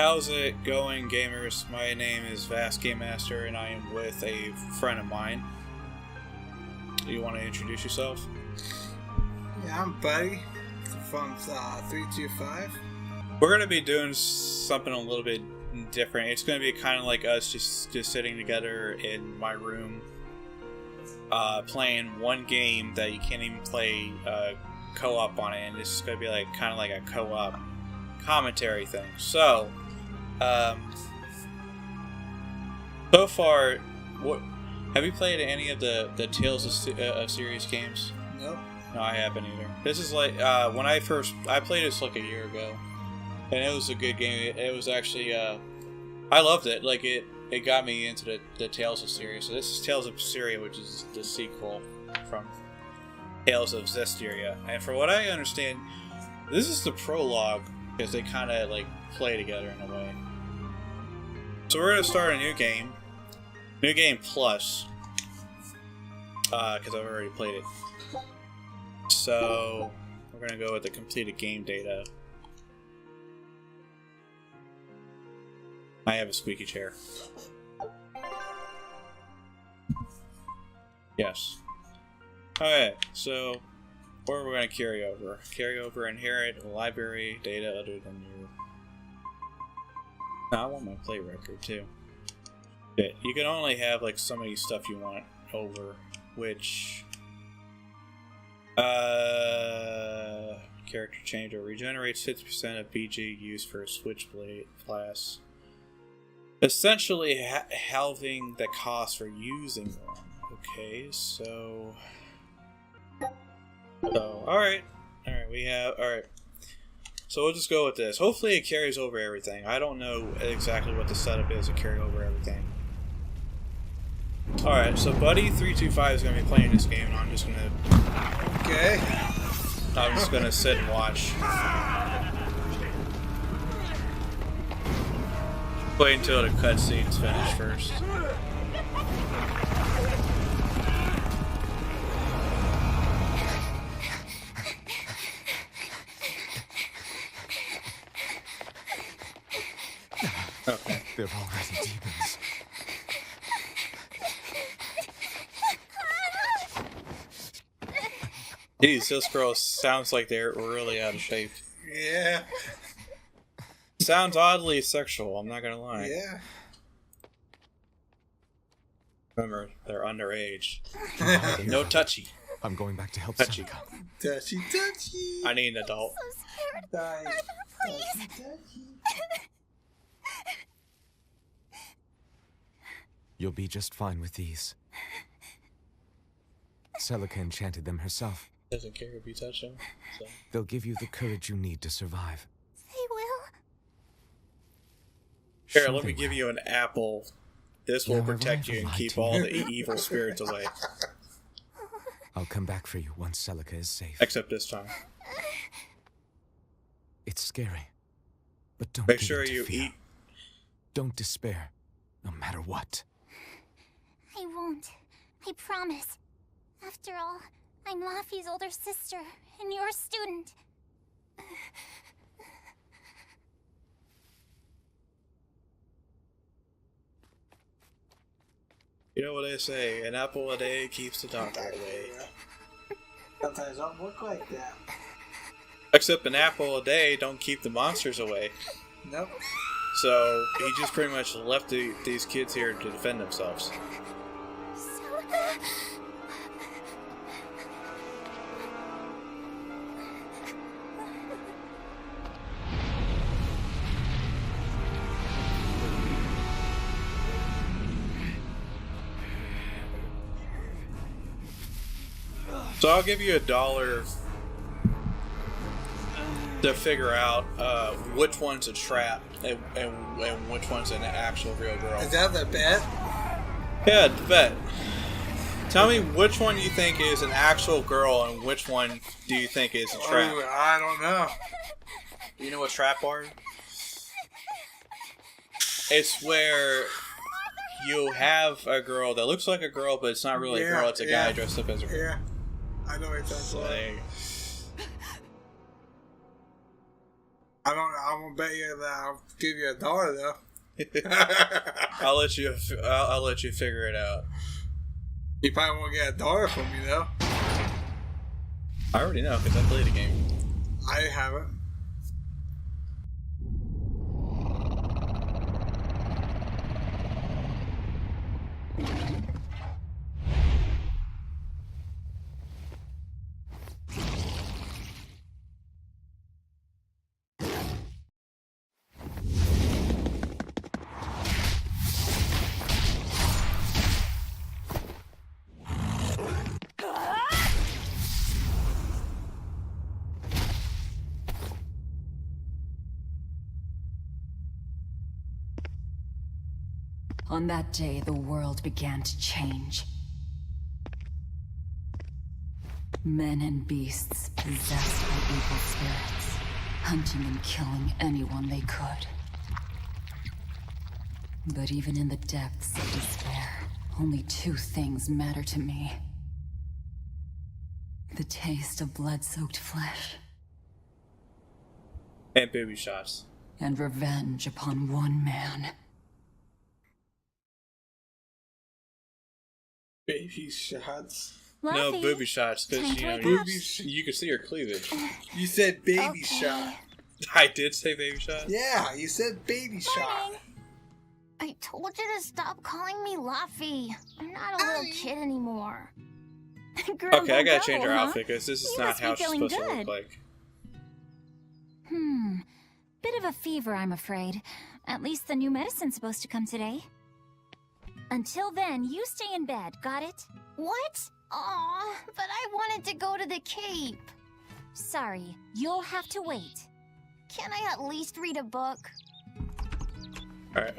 How's it going, gamers? My name is Vast Game Master, and I am with a friend of mine. Do you want to introduce yourself? Yeah, I'm Buddy from 325. We're going to be doing something a little bit different. It's going to be kind of like us just sitting together in my room, playing one game that you can't even play co-op on it, and this is going to be like kind of like a co-op commentary thing. So, so far, what have you played any of the Tales of Series games? Nope. No, I haven't either. This is like when I played this like a year ago, and it was a good game. It was actually I loved it. Like it got me into the Tales of Series. So this is Tales of Berseria, which is the sequel from Tales of Zestiria. And for what I understand, this is the prologue because they kind of like play together in a way. So we're gonna start a new game plus, because I've already played it. So we're gonna go with the completed game data. I have a squeaky chair. Yes. Okay, so what are we going to carry over? Carry over, inherit, library, data other than you. No, I want my play record too. Okay, you can only have like so many stuff you want over, which character changer regenerates 50% of BG used for a switchblade class. Essentially halving the cost for using one. Okay, so alright, so we'll just go with this. Hopefully it carries over everything. I don't know exactly what the setup is to carry over everything. Alright, so Buddy325 is going to be playing this game, and I'm just going to sit and watch. Wait until the cutscene's finished first. Okay. They're already demons. Jeez, this girl sounds like they're really out of shape. Yeah. Sounds oddly sexual, I'm not gonna lie. Yeah. Remember, they're underage. No touchy. I'm going back to help Touchy. Seneca. Touchy, touchy. I need an adult. So scared. Die. Please. Touchy, touchy. You'll be just fine with these. Celica enchanted them herself. Doesn't care if you touch them. So. They'll give you the courage you need to survive. They will. Here, Sure let me they give will. you an apple. This will Your protect you arrival and lied keep to all you. the evil spirits away. I'll come back for you once Celica is safe. Except this time. It's scary, but don't Make give sure in to you fear. eat. Don't despair, no matter what. I won't. I promise. After all, I'm Laffy's older sister, and your student. You know what they say, an apple a day keeps the doctor away. Sometimes don't look like that. Except an apple a day don't keep the monsters away. Nope. So, he just pretty much left these kids here to defend themselves. Celica. So I'll give you $1 to figure out which one's a trap and which one's an actual real girl. Is that the bet? Yeah, the bet. Tell me which one you think is an actual girl and which one do you think is a trap. Ooh, I don't know. Do you know what trap are? It's where you have a girl that looks like a girl, but it's not really a girl. It's a guy dressed up as a girl. Yeah. I know what you're talking So about. there you go. I don't know. I'm gonna bet you that I'll give you $1 though. I'll let you. I'll let you figure it out. You probably won't get $1 from me though. I already know because I played the game. I haven't. On that day, the world began to change. Men and beasts possessed by evil spirits, hunting and killing anyone they could. But even in the depths of despair, only 2 things matter to me. The taste of blood-soaked flesh, And booby shots. and revenge upon one man. Baby shots. No Luffy, booby shots because time to you know wake you, up. you can see her cleavage. You said baby Okay. shot. I did say baby shot. Yeah, you said baby shot. Morning. I told you to stop calling me Luffy. I'm not a little kid anymore. Girl, Okay, I go, gotta change her huh? outfit because this is You not must be how she's feeling supposed to good. look like. Bit of a fever, I'm afraid. At least the new medicine's supposed to come today. Until then, you stay in bed, got it? What? Aw, but I wanted to go to the Cape. Sorry, you'll have to wait. Can I at least read a book? Alright,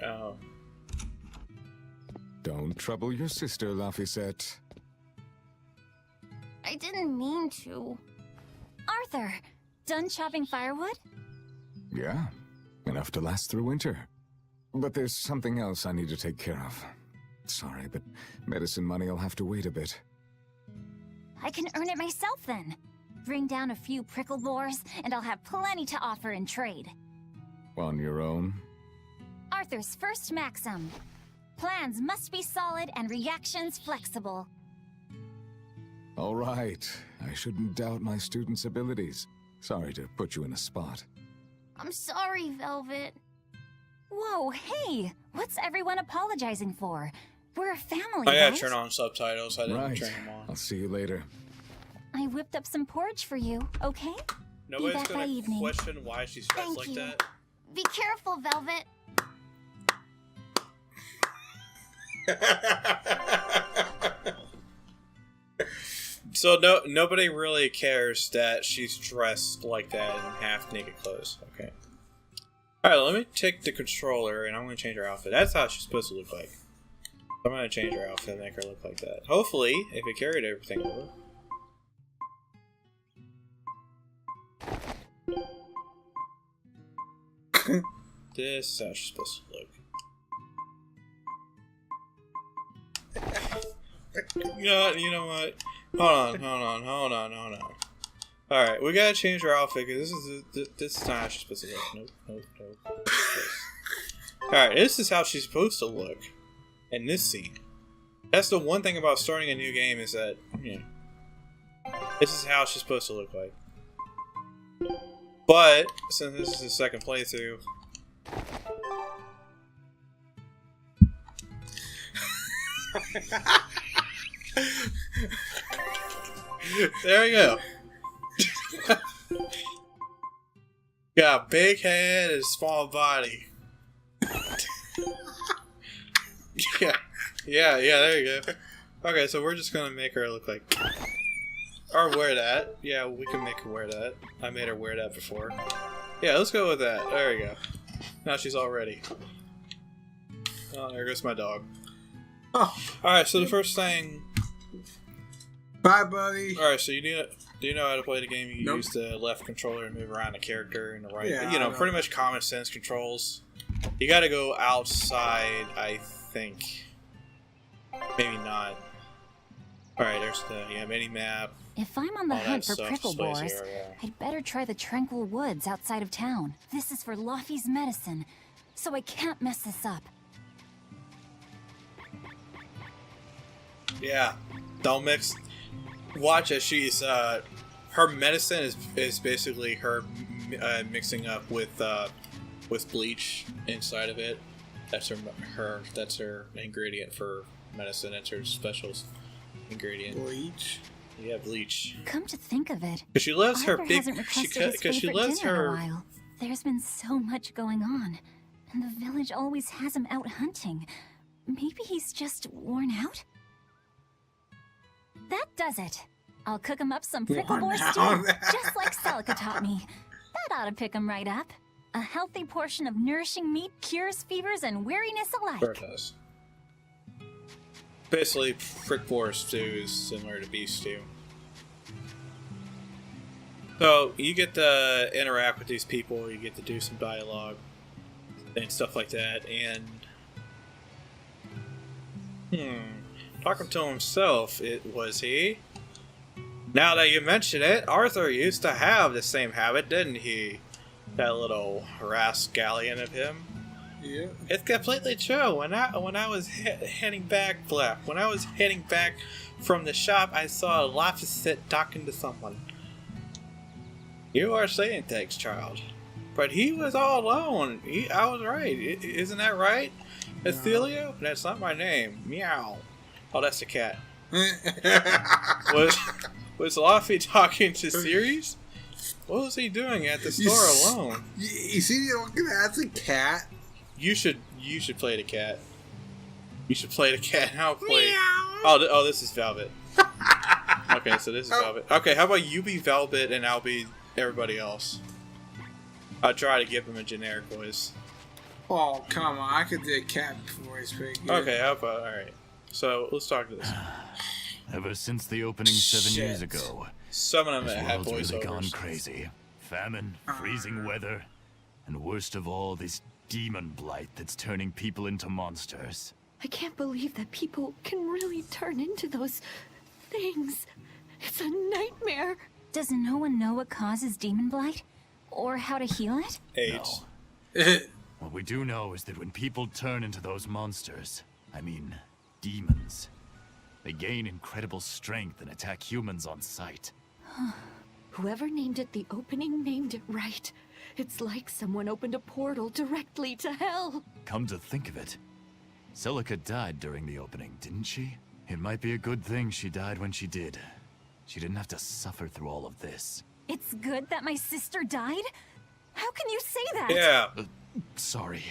Don't trouble your sister, Laphicet. I didn't mean to. Arthur, done chopping firewood? Yeah, enough to last through winter. But there's something else I need to take care of. Sorry, but medicine money will have to wait a bit. I can earn it myself then. Bring down a few prickle boars, and I'll have plenty to offer in trade. On your own? Arthur's first maxim. Plans must be solid and reactions flexible. All right. I shouldn't doubt my student's abilities. Sorry to put you in a spot. I'm sorry, Velvet. Whoa, hey! What's everyone apologizing for? We're a family, I gotta right? turn on subtitles. I didn't Right. turn them on. I'll see you later. I whipped up some porridge for you, okay? Nobody's back by gonna evening. question why she's dressed Thank like you. that. Be careful, Velvet. So nobody really cares that she's dressed like that in half naked clothes. Okay. Alright, let me take the controller and I'm gonna change her outfit. That's how she's supposed to look like. I'm gonna change her outfit and make her look like that. Hopefully, if it carried everything over. This is how she's supposed to look. You know what? Hold on. Alright, we gotta change her outfit because this is not how she's supposed to look. Nope. Alright, this is how she's supposed to look in this scene. That's the one thing about starting a new game is that, you know, this is how she's supposed to look like. But, since this is the second playthrough, there we go. Got a big head and a small body. Yeah, there you go. Okay, so we're just gonna make her look like, or wear that. Yeah, we can make her wear that. I made her wear that before. Yeah, let's go with that. There we go. Now she's all ready. Oh, there goes my dog. Oh, Alright, so the first thing... bye, buddy. Alright, so do you know how to play the game? You Nope. use the left controller and move around the character and the right. Yeah, you know, I know. pretty much common sense controls. You gotta go outside, I think. Maybe not. Alright, there's the mini map. If I'm on the All that hunt for stuff prickle displays boars, here, yeah. I'd better try the tranquil woods outside of town. This is for Laufey's medicine, so I can't mess this up. Yeah, don't mix. Watch as she's her medicine is basically her mixing up with bleach inside of it. That's her ingredient for medicine. That's her special ingredient. Bleach. Yeah, bleach. Come to think of it, Because she loves her Arthur big. hasn't requested his She favorite loves dinner in a her. while. There's been so much going on, and the village always has him out hunting. Maybe he's just worn out? That does it. I'll cook him up some prickle boar stew, just like Celica taught me. That ought to pick him right up. A healthy portion of nourishing meat cures fevers and weariness alike. Sure it does. Basically, prick boar stew is similar to beef stew. So you get to interact with these people. You get to do some dialogue and stuff like that. And talking to himself, was he? Now that you mention it, Arthur used to have the same habit, didn't he? That little rascallion of him. Yeah. It's completely true. When I was heading back, from the shop, I saw Loftus sit talking to someone. You are saying things, child. But he was all alone. I was right. Isn't that right, Athelio? That's not my name. Meow. Oh, that's the cat. Was Laufey talking to Ceres? What was he doing at the store alone? You see, that's a cat. You should play the cat. You should play the cat. And I'll play. Oh, this is Velvet. Okay, so this is Velvet. Okay, how about you be Velvet and I'll be everybody else? I'll try to give him a generic voice. Oh, come on. I could do a cat voice pretty good. Okay, how about alright. So let's talk to this. Ever since the opening 7 years ago, Some of them this have world's really gone voiceovers. crazy. Famine, freezing weather, and worst of all, this demon blight that's turning people into monsters. I can't believe that people can really turn into those things. It's a nightmare. Does no one know what causes demon blight? Or how to heal it? AIDS. What we do know is that when people turn into those monsters, I mean, demons, they gain incredible strength and attack humans on sight. Whoever named it the opening named it right. It's like someone opened a portal directly to hell. Come to think of it, Celica died during the opening, didn't she? It might be a good thing she died when she did. She didn't have to suffer through all of this. It's good that my sister died? How can you say that? Yeah. Sorry.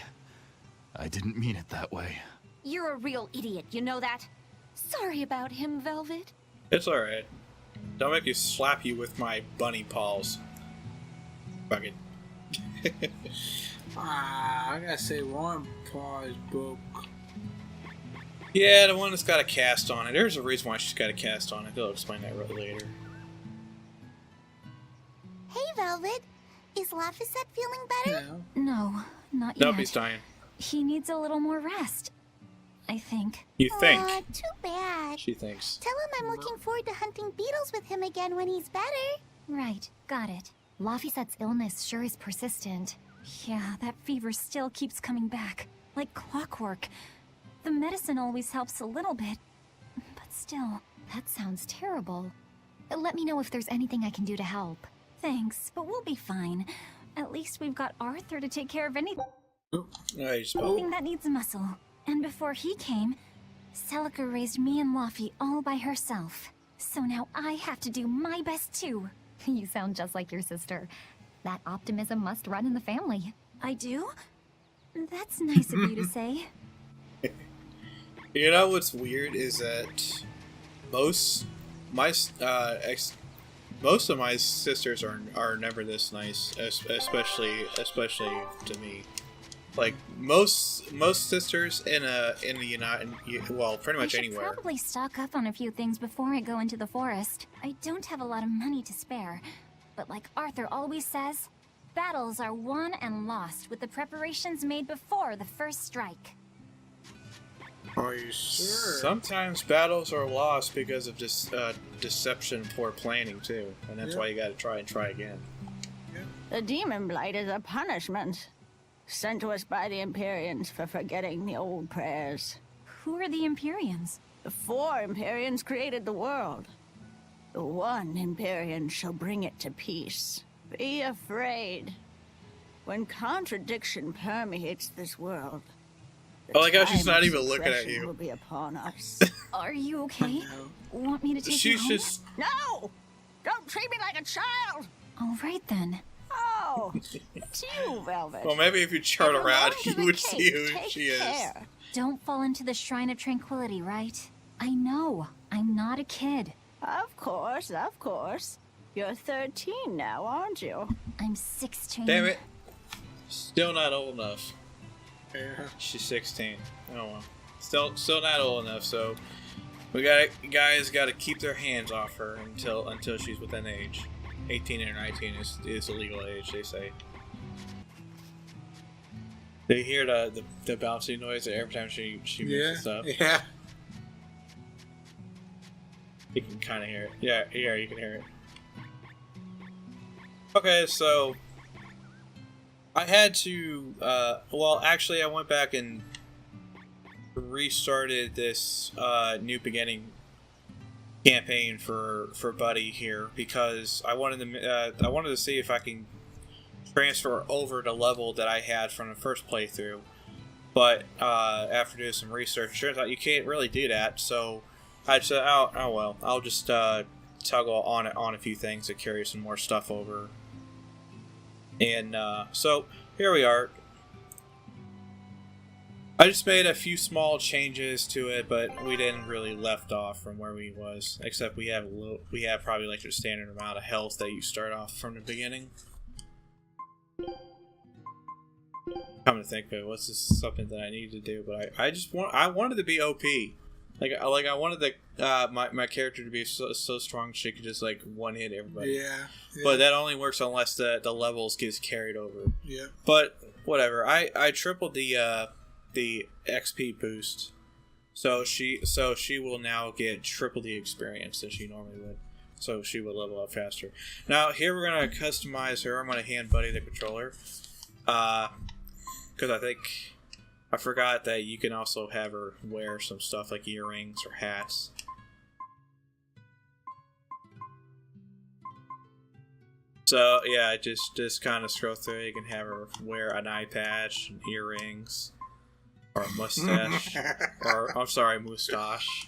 I didn't mean it that way. You're a real idiot, you know that? Sorry about him, Velvet. It's alright. Don't make me slap you with my bunny paws. Fuck it. I gotta say, one paw is broke. Yeah, the one that's got a cast on it. There's a reason why she's got a cast on it. They'll explain that later. Hey, Velvet. Is Laphicet feeling better? No. No, not Nope, yet. he's dying. He needs a little more rest, I think. You think? Aw, too bad. She thinks. Tell him I'm looking forward to hunting beetles with him again when he's better. Right, got it. Laphicet's illness sure is persistent. Yeah, that fever still keeps coming back, like clockwork. The medicine always helps a little bit, but still. That sounds terrible. Let me know if there's anything I can do to help. Thanks, but we'll be fine. At least we've got Arthur to take care of anything that needs muscle. And before he came, Celica raised me and Laufey all by herself. So now I have to do my best too. You sound just like your sister. That optimism must run in the family. I do? That's nice of you to say. You know what's weird is that most of my sisters are never this nice, especially to me. Like most sisters in the United, well, pretty much I should anywhere. probably stock up on a few things before I go into the forest. I don't have a lot of money to spare, but like Arthur always says, battles are won and lost with the preparations made before the first strike. Are you sure? Sometimes battles are lost because of deception and poor planning too, and that's why you got to try again. The demon blight is a punishment sent to us by the Empyreans for forgetting the old prayers. Who are the Empyreans? The 4 Empyreans created the world. The 1 Empyrean shall bring it to peace. Be afraid. When contradiction permeates this world, I like how she's time not of even looking at suppression you. will be upon us. Are you okay? Want me to take you She's home? just. No! Don't treat me like a child! All right then. Oh, it's you, Velvet. Well, maybe if you turn If we're around, going to you the would cave, see who take she is. care. Don't fall into the Shrine of Tranquility, right? I know. I'm not a kid. Of course, of course. You're 13 now, aren't you? I'm 16. Damn it. Still not old enough. Yeah. She's 16. Oh well. Still not old enough, so guys gotta keep their hands off her until she's within age. 18 and 19 is the legal age, they say. They hear the bouncy noise every time she moves up. Yeah. You can kind of hear it. Yeah, you can hear it. Okay, so I had to. Well, actually, I went back and restarted this new beginning campaign for Buddy here because I wanted to see if I can transfer over the level that I had from the first playthrough. But after doing some research, it turns out you can't really do that. So I said, oh well, I'll just toggle on a few things to carry some more stuff over. And so here we are. I just made a few small changes to it, but we didn't really left off from where we was. Except we have probably like the standard amount of health that you start off from the beginning. Come to think of it, what's this something that I need to do? But I wanted to be OP. Like I wanted my character to be so strong she could just like one hit everybody. Yeah. But that only works unless the levels gets carried over. Yeah. But whatever. I tripled the XP boost, so she will now get triple the experience that she normally would. So she will level up faster. Now here we're gonna customize her. I'm gonna hand Buddy the controller, because I forgot that you can also have her wear some stuff like earrings or hats. So yeah, just kind of scroll through. You can have her wear an eye patch and earrings. Or a mustache. Or, I'm sorry, moustache.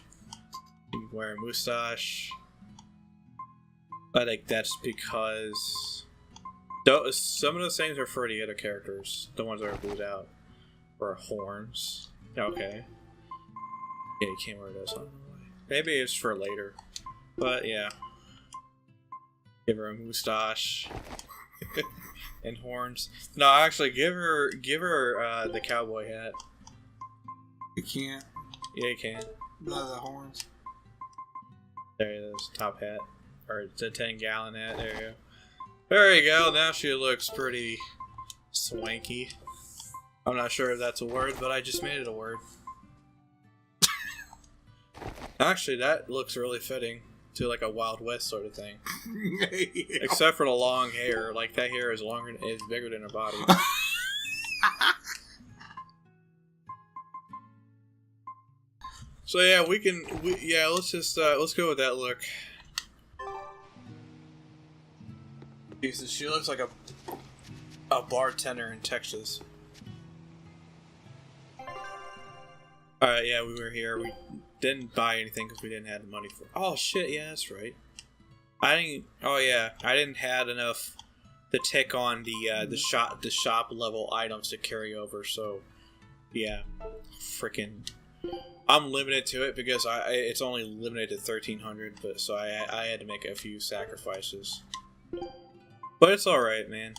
You can wear a moustache. I think that's because some of those things are for the other characters. The ones that are blued out. Or horns. Okay. Yeah, you can't wear those on. Maybe it's for later. But yeah. Give her a moustache. And horns. No, actually, give her the cowboy hat. You can't. Yeah, you can. No, the horns. There it is. Top hat. Or it's a 10-gallon hat. There you go. There you go. Now she looks pretty swanky. I'm not sure if that's a word, but I just made it a word. Actually, that looks really fitting to like a Wild West sort of thing. Yeah. Except for the long hair. Like, that hair is bigger than her body. So yeah, let's go with that look. Jesus, she looks like a bartender in Texas. Alright, yeah, we were here. We didn't buy anything because we didn't have the money for it. Oh shit, yeah, that's right. I didn't have enough to take on the shop level items to carry over, so yeah. Freaking I'm limited to it because it's only limited to 1300, but so I had to make a few sacrifices. But it's alright, man.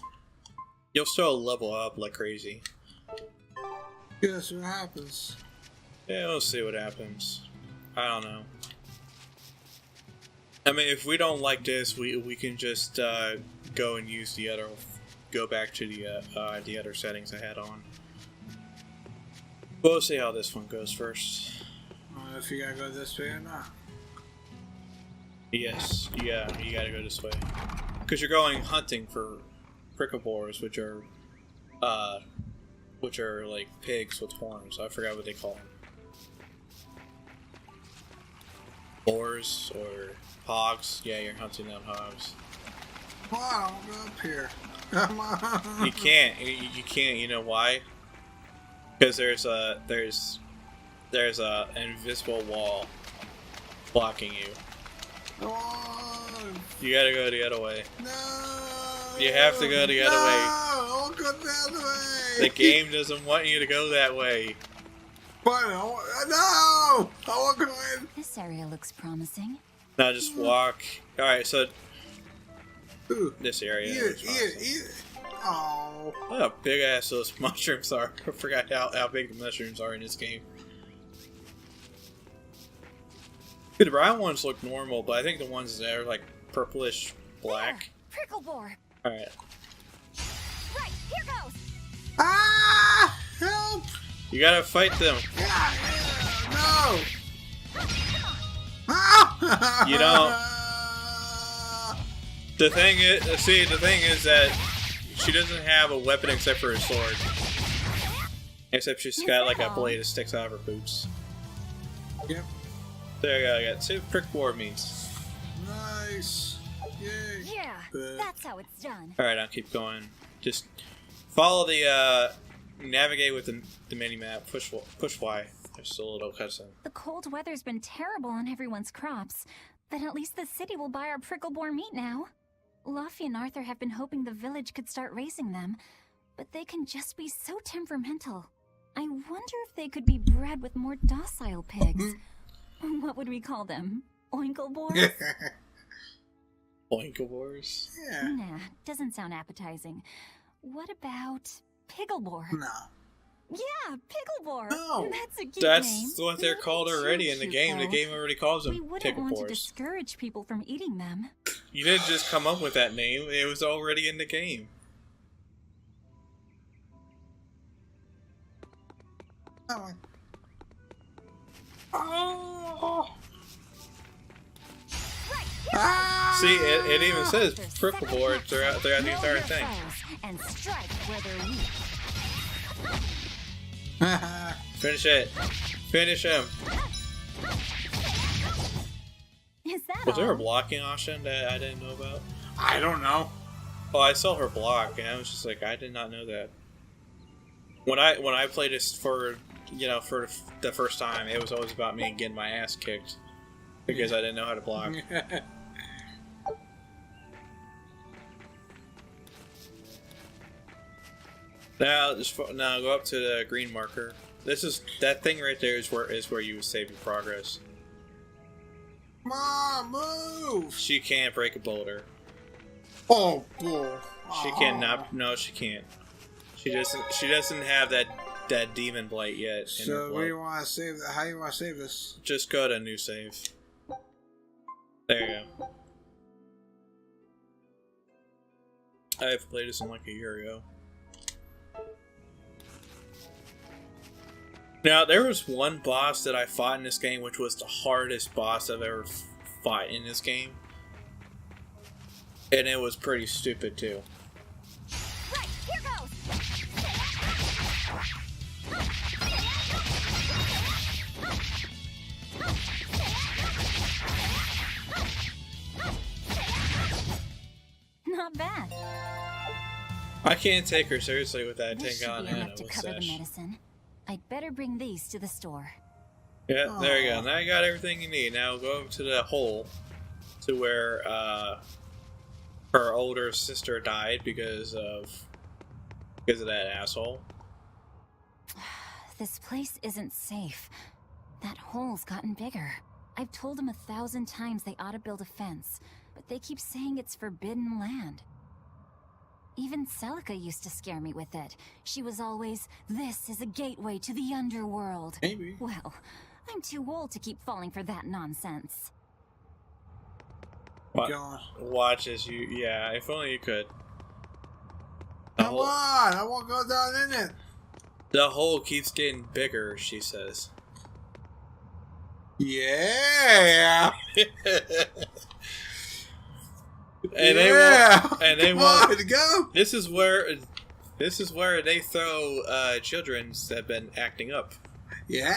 You'll still level up like crazy. Guess what happens? Yeah, we'll see what happens. I don't know. I mean, if we don't like this, we can just go and use go back to the other settings I had on. We'll see how this one goes first. I don't know if you gotta go this way or not. Yes, you gotta go this way. Because you're going hunting for prickleborers, which are like pigs with horns. I forgot what they call them. Boars or hogs. Yeah, you're hunting them hogs. Come on, I'll go up here. Come on. You can't. You can't. You know why? Because there's a invisible wall blocking you. Come on. You gotta go the other way. No. You have to go the other way. I'll go that way. The game doesn't want you to go that way. But no, I want to go in. This area looks promising. Now just walk. All right, so Ooh. this area. Eat it. Oh. What a big ass those mushrooms are. I forgot how big the mushrooms are in this game. The brown ones look normal, but I think the ones that are like purplish black. Pricklebore. Alright. Right, here goes. Ah! Help! You gotta fight them. Yeah, no! Ah! You know, the thing is that she doesn't have a weapon except for a sword. Except she's got like a blade that sticks out of her boots. Yep. There you go, I got 2 prickboard meats. Nice. Yay. Yeah, that's how it's done. Alright, I'll keep going. Just follow the, navigate with the mini-map. Push Y. There's a little cutscene. The cold weather's been terrible on everyone's crops, but at least the city will buy our pricklebore meat now. Luffy and Arthur have been hoping the village could start raising them, but they can just be so temperamental. I wonder if they could be bred with more docile pigs. What would we call them? Oinklebores? Oinklebores? Yeah. Nah, doesn't sound appetizing. What about Picklebore? No. Yeah, Picklebore. No. That's a cute name. That's what they're called Too already in the cute, game. though. The game already calls them We wouldn't want to picklebores. discourage people from eating them. You didn't just come up with that name. It was already in the game. Oh. Oh. Ah. See, it even says pricklebore throughout the entire thing. And strike where they're weak. Finish it. Finish him. Is that Was there a all? blocking option that I didn't know about? I don't know. Oh, I saw her block, and I was just like, I did not know that. When I played this for the first time, it was always about me getting my ass kicked because I didn't know how to block. Now go up to the green marker. That thing right there is where you save your progress. Mom, move! She can't break a boulder. Oh, bull. She cannot. No, she can't. She doesn't have that demon blight yet. In her So blood. where you want to save that? How you want to save this? Just go to new save. There you go. I've played this in like a year ago. Now, there was one boss that I fought in this game, which was the hardest boss I've ever fought in this game. And it was pretty stupid, too. Right, here goes. Not bad. I can't take her seriously with that This 10 should gallon be hand enough to of cover the mustache. medicine. I'd better bring these to the store. Yeah, there you go. Now you got everything you need. Now go over to the hole to where her older sister died because of that asshole. This place isn't safe. That hole's gotten bigger. I've told them 1,000 times they ought to build a fence, but they keep saying it's forbidden land. Even Celica used to scare me with it. She was always, "This is a gateway to the underworld." Maybe. Well, I'm too old to keep falling for that nonsense. Going. Watch as you. Yeah, if only you could. Come on! I won't go down in it. The hole keeps getting bigger, she says. Yeah. And they Come won't. on, go. This is where they throw children that have been acting up. Yeah.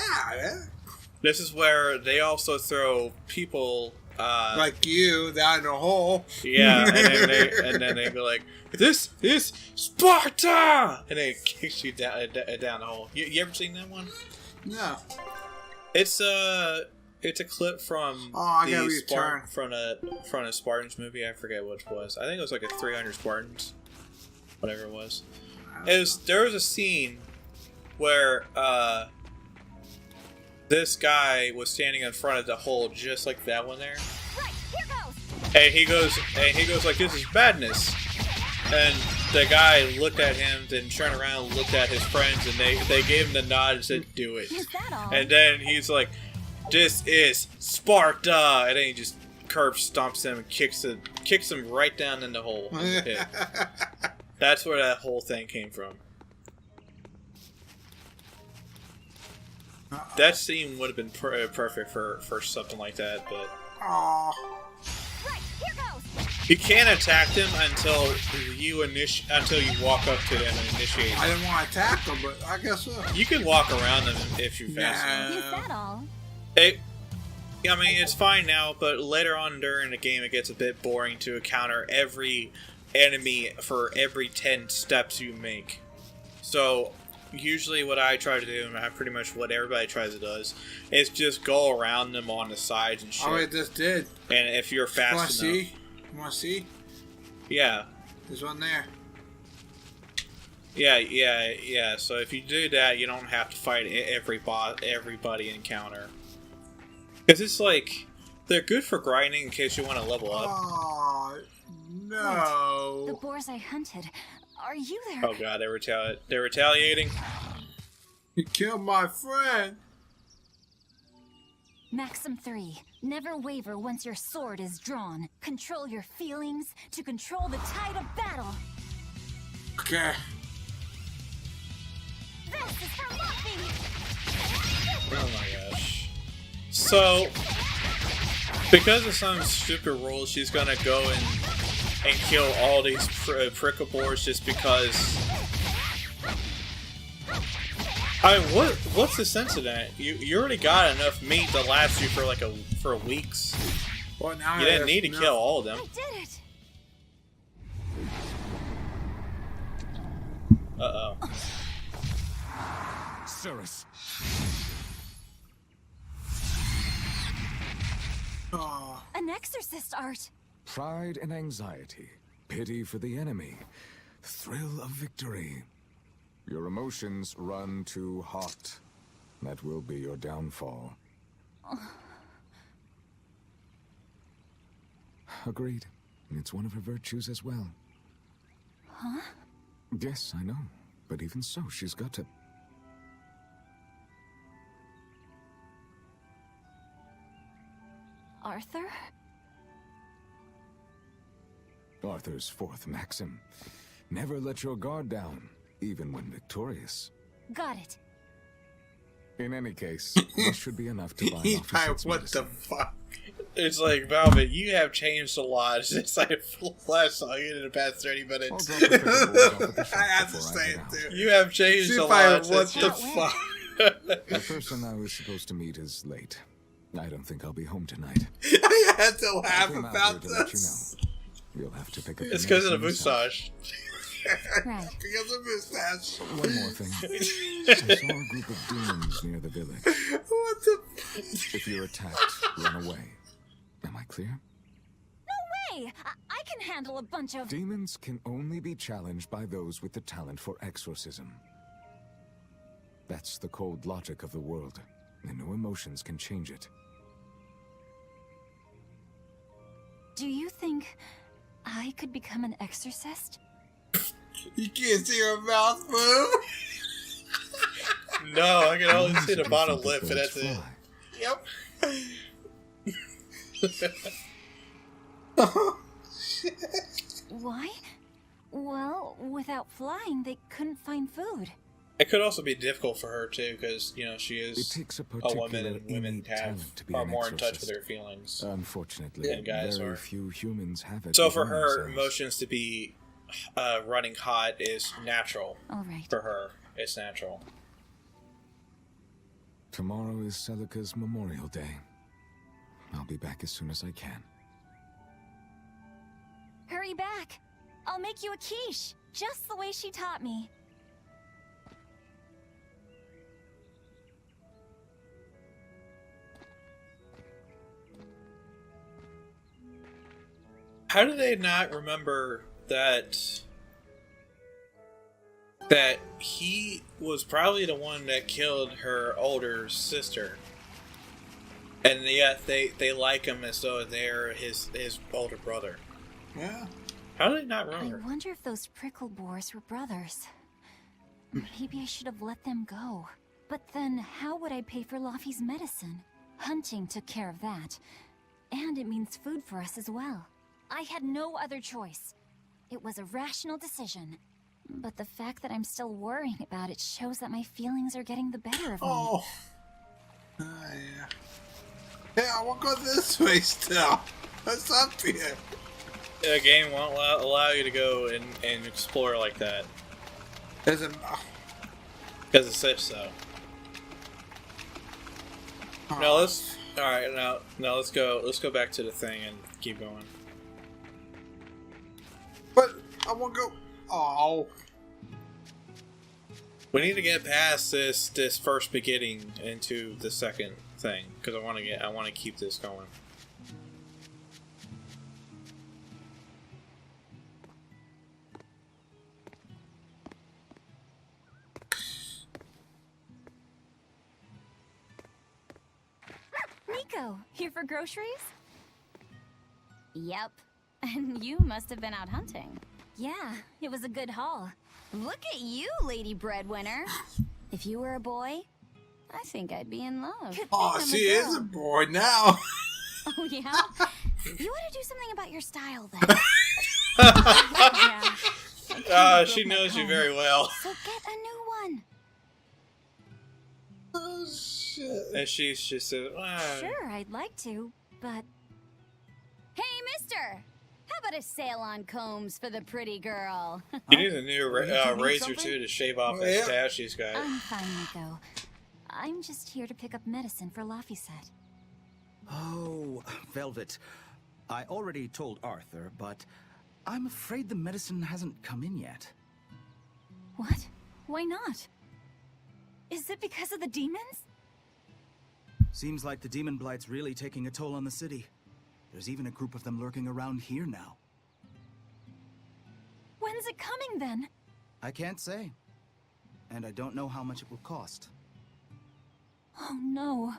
This is where they also throw people Like you down the hole. yeah, and then they go like, "This is Sparta," and they kick you down the hole. You ever seen that one? No. It's a clip from from a Spartans movie. I forget what it was. I think it was like a 300 Spartans, whatever it was. There was a scene where this guy was standing in front of the hole, just like that one there. Right, here goes. And he goes like, "This is madness." And the guy looked at him, then turned around, looked at his friends, and they gave him the nod and said, "Do it." Is that all? And then he's like, "This is Sparta," and then he just curb stomps him and kicks him right down in the hole. In the pit. That's where that whole thing came from. That scene would have been perfect for something like that, but Aw. Right, here goes. you can't attack them until you walk up to them and initiate. I didn't want to attack them, but I guess so. You can walk around them if you're fast enough. Is that all? I mean, it's fine now, but later on during the game, it gets a bit boring to encounter every enemy for every 10 steps you make. So, usually what I try to do, and pretty much what everybody tries to do, is just go around them on the sides and shit. Oh, I just did. And if you're fast enough... You want to see? Yeah. There's one there. Yeah. So if you do that, you don't have to fight everybody encounter. Because it's like, they're good for grinding in case you want to level up. Oh, no. The boars I hunted. Are you there? Oh god, they're retaliating. You killed my friend. Maxim 3. Never waver once your sword is drawn. Control your feelings to control the tide of battle. Okay. This is for Muffy! Oh my gosh. So, because of some stupid rule, she's gonna go and kill all these prickabores just because. I mean, what's the sense of that? You already got enough meat to last you for weeks. Well, now You didn't need to kill all of them. I did it! Uh-oh. Cirrus. Oh. An exorcist art. Pride and anxiety, pity for the enemy, thrill of victory. Your emotions run too hot. That will be your downfall. Agreed. It's one of her virtues as well. Huh? Yes, I know. But even so, she's got to... Arthur? Arthur's fourth maxim. Never let your guard down, even when victorious. Got it. In any case, this should be enough to buy He's off probably, its what medicine. the fuck? It's like, Velvet, you have changed a lot since I last saw you in the past 30 I'll minutes. drop the pickables off at the shop I have to before say I it get out. too. You have changed See a if I- lot what since the you... fuck? The person I was supposed to meet is late. I don't think I'll be home tonight. I had to I laugh came out about here to let you this. know. You'll have to pick up It's because of the medicine yourself. mustache. Right. Because of mustache. One more thing. I saw a group of demons near the village. What the? If you're attacked, run away. Am I clear? Hey, I can handle a bunch of... Demons can only be challenged by those with the talent for exorcism. That's the cold logic of the world, and no emotions can change it. Do you think I could become an exorcist? You can't see her mouth move. No, I can only Demons see the can bottom think lip, that and that's birds it. Yep. Why? Well, without flying, they couldn't find food. It could also be difficult for her too, because she It is takes a a particular woman, and women innate have talent to be are an more in touch with exorcist. their feelings. Unfortunately, Yeah, guys very are. few humans have it. So for within her, themselves. emotions to be running hot is natural. All right. For her, it's natural. Tomorrow is Celica's Memorial Day. I'll be back as soon as I can. Hurry back. I'll make you a quiche, just the way she taught me. How do they not remember that he was probably the one that killed her older sister, and yet they like him as though they're his older brother? Yeah. How do they not I remember? wonder if those prickle boars were brothers. Maybe I should have let them go. But then, how would I pay for Laffy's medicine? Hunting took care of that. And it means food for us as well. I had no other choice. It was a rational decision. But the fact that I'm still worrying about it shows that my feelings are getting the better of me. Oh. Yeah. Hey, I want to go this way still. What's up here? The game won't allow you to go and explore like that There's a. because it says so. No, let's. All right, now let's go. Let's go back to the thing and keep going. But I want to go. Oh. We need to get past this first beginning into the second thing because I want to keep this going. Nico, here for groceries? Yep. And you must have been out hunting. Yeah, it was a good haul. Look at you, lady breadwinner. If you were a boy, I think I'd be in love. Good thing Oh, I'm she a is girl. a boy now. Oh, yeah? You ought to do something about your style, then. Yeah. She knows you very well, So get a new one. Oh, shit. and she said, Sure, I'd like to, but Hey, mister! How about a sale on combs for the pretty girl? "You need a new you need razor something? too to shave off Oh, that yeah. stash she's got." I'm fine, Nico. I'm just here to pick up medicine for Laffy said. Oh, Velvet. I already told Arthur, but I'm afraid the medicine hasn't come in yet. What? Why not? Is it because of the demons? Seems like the demon blight's really taking a toll on the city. There's even a group of them lurking around here now. When's it coming then? I can't say. And I don't know how much it will cost. Oh no.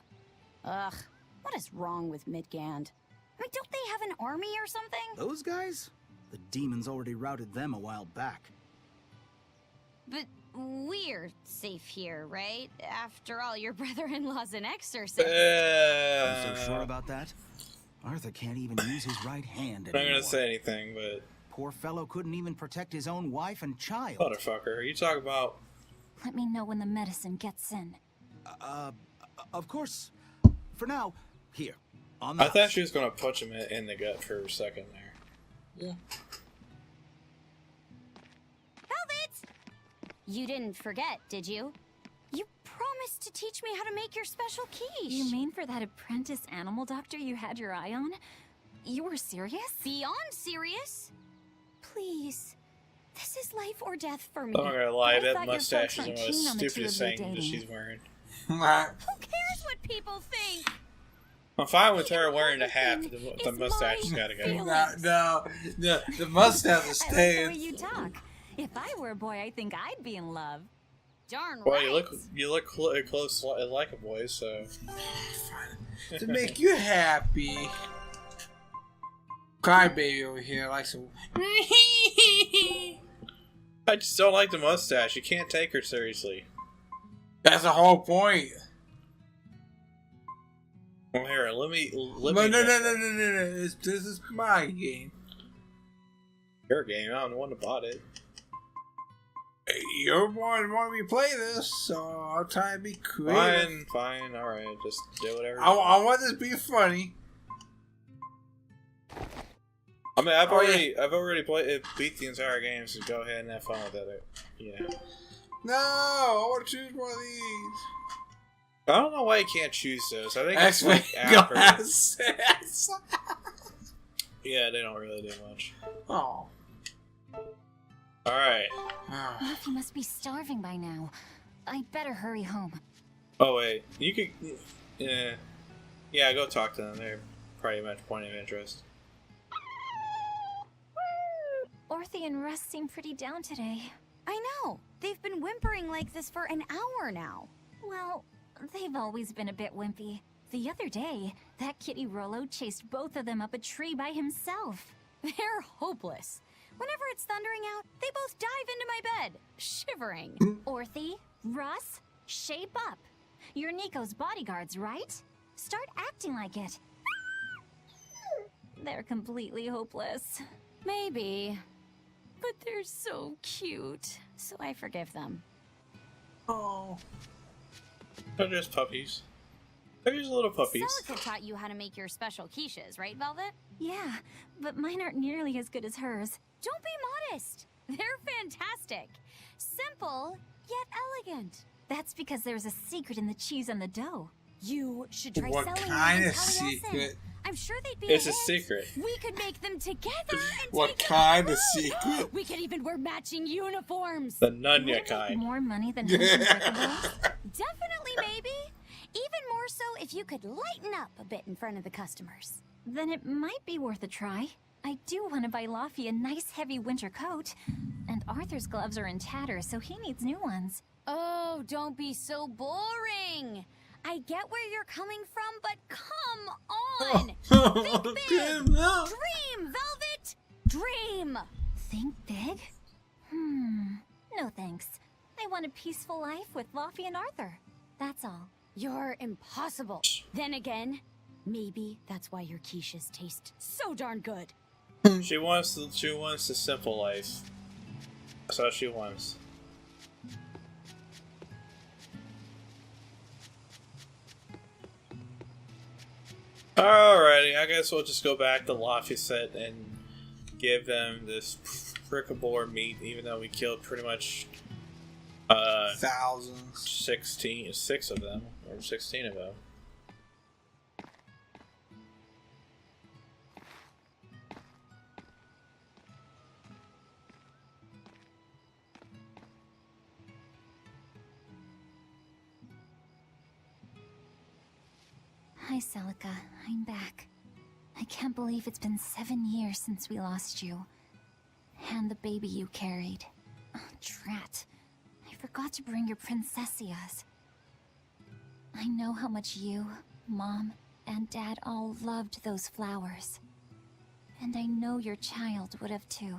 Ugh, what is wrong with Midgand? I mean, don't they have an army or something? Those guys? The demons already routed them a while back. But we're safe here, right? After all, your brother-in-law's an exorcist. I'm so sure about that? Arthur can't even use his right hand I'm not anymore. gonna say anything, but Poor fellow couldn't even protect his own wife and child. motherfucker, you talk about. Let me know when the medicine gets in. Of course. For now, here. On I the thought she was gonna punch him in the gut for a second there. Yeah. Velvet! You didn't forget, did you? You promised to teach me how to make your special quiche. You mean for that apprentice animal doctor you had your eye on? You were serious? Beyond serious? Please. This is life or death for me. I'm not gonna lie, I that thought your mustache folks is one weren't of the keen on the two stupidest of you things that dating. she's wearing. Who cares what people think? I'm fine with her wearing the hat, but the It's mustache has my gotta go. feeling. No, the mustache is I like the way staying. you talk. If I were a boy, I think I'd be in love. Darn Well, right. you look close like a boy, so. To make you happy. Crybaby over here likes to. I just don't like the mustache. You can't take her seriously. That's the whole point. Well, here, let me. No. This is my game. Your game. I'm the one that bought it. you're one want me to play this, so I'll try and be creative. Fine, alright, just do whatever. I want this to be funny. I mean, I've already beat the entire game, so go ahead and have fun with it. You know. No, I want to choose one of these. I don't know why you can't choose those. I think it's X-Men like after. glasses. Yeah, they don't really do much. Oh. Alright. Luffy must be starving by now. I'd better hurry home. Oh, wait. You could. Yeah, go talk to them. They're pretty much point of interest. Orthe and Russ seem pretty down today. I know. They've been whimpering like this for an hour now. Well, they've always been a bit wimpy. The other day, that kitty Rollo chased both of them up a tree by himself. They're hopeless. Whenever it's thundering out, they both dive into my bed, shivering. Orthe, Russ, shape up. You're Nico's bodyguards, right? Start acting like it. They're completely hopeless. Maybe. But they're so cute, so I forgive them. Oh. They're just puppies. They're just little puppies. Celica taught you how to make your special quiches, right, Velvet? Yeah, but mine aren't nearly as good as hers. Don't be modest. They're fantastic. Simple, yet elegant. That's because there's a secret in the cheese and the dough. You should try What selling kind them of in Taliesin. secret? I'm sure they'd be It's a hit. secret. We could make them together and What take kind of it. secret? We could even wear matching uniforms. The Nunya Would it kind. make more money than hunting pickables? Definitely, maybe. Even more so if you could lighten up a bit in front of the customers. Then it might be worth a try. I do want to buy Laffy a nice heavy winter coat. And Arthur's gloves are in tatters, so he needs new ones. Oh, don't be so boring. I get where you're coming from, but come on. Think big. Dream, Velvet. Dream. Think big? No thanks. I want a peaceful life with Laffy and Arthur. That's all. You're impossible. Then again, maybe that's why your quiches taste so darn good. She wants the simple life. That's what she wants. Alrighty, I guess we'll just go back to Laphicet and give them this prickabore meat, even though we killed pretty much Thousands. 6 of them, or 16 of them. Hi, Celica. I'm back. I can't believe it's been 7 years since we lost you. And the baby you carried. Oh, drat. I forgot to bring your princessias. I know how much you, Mom, and Dad all loved those flowers. And I know your child would have too.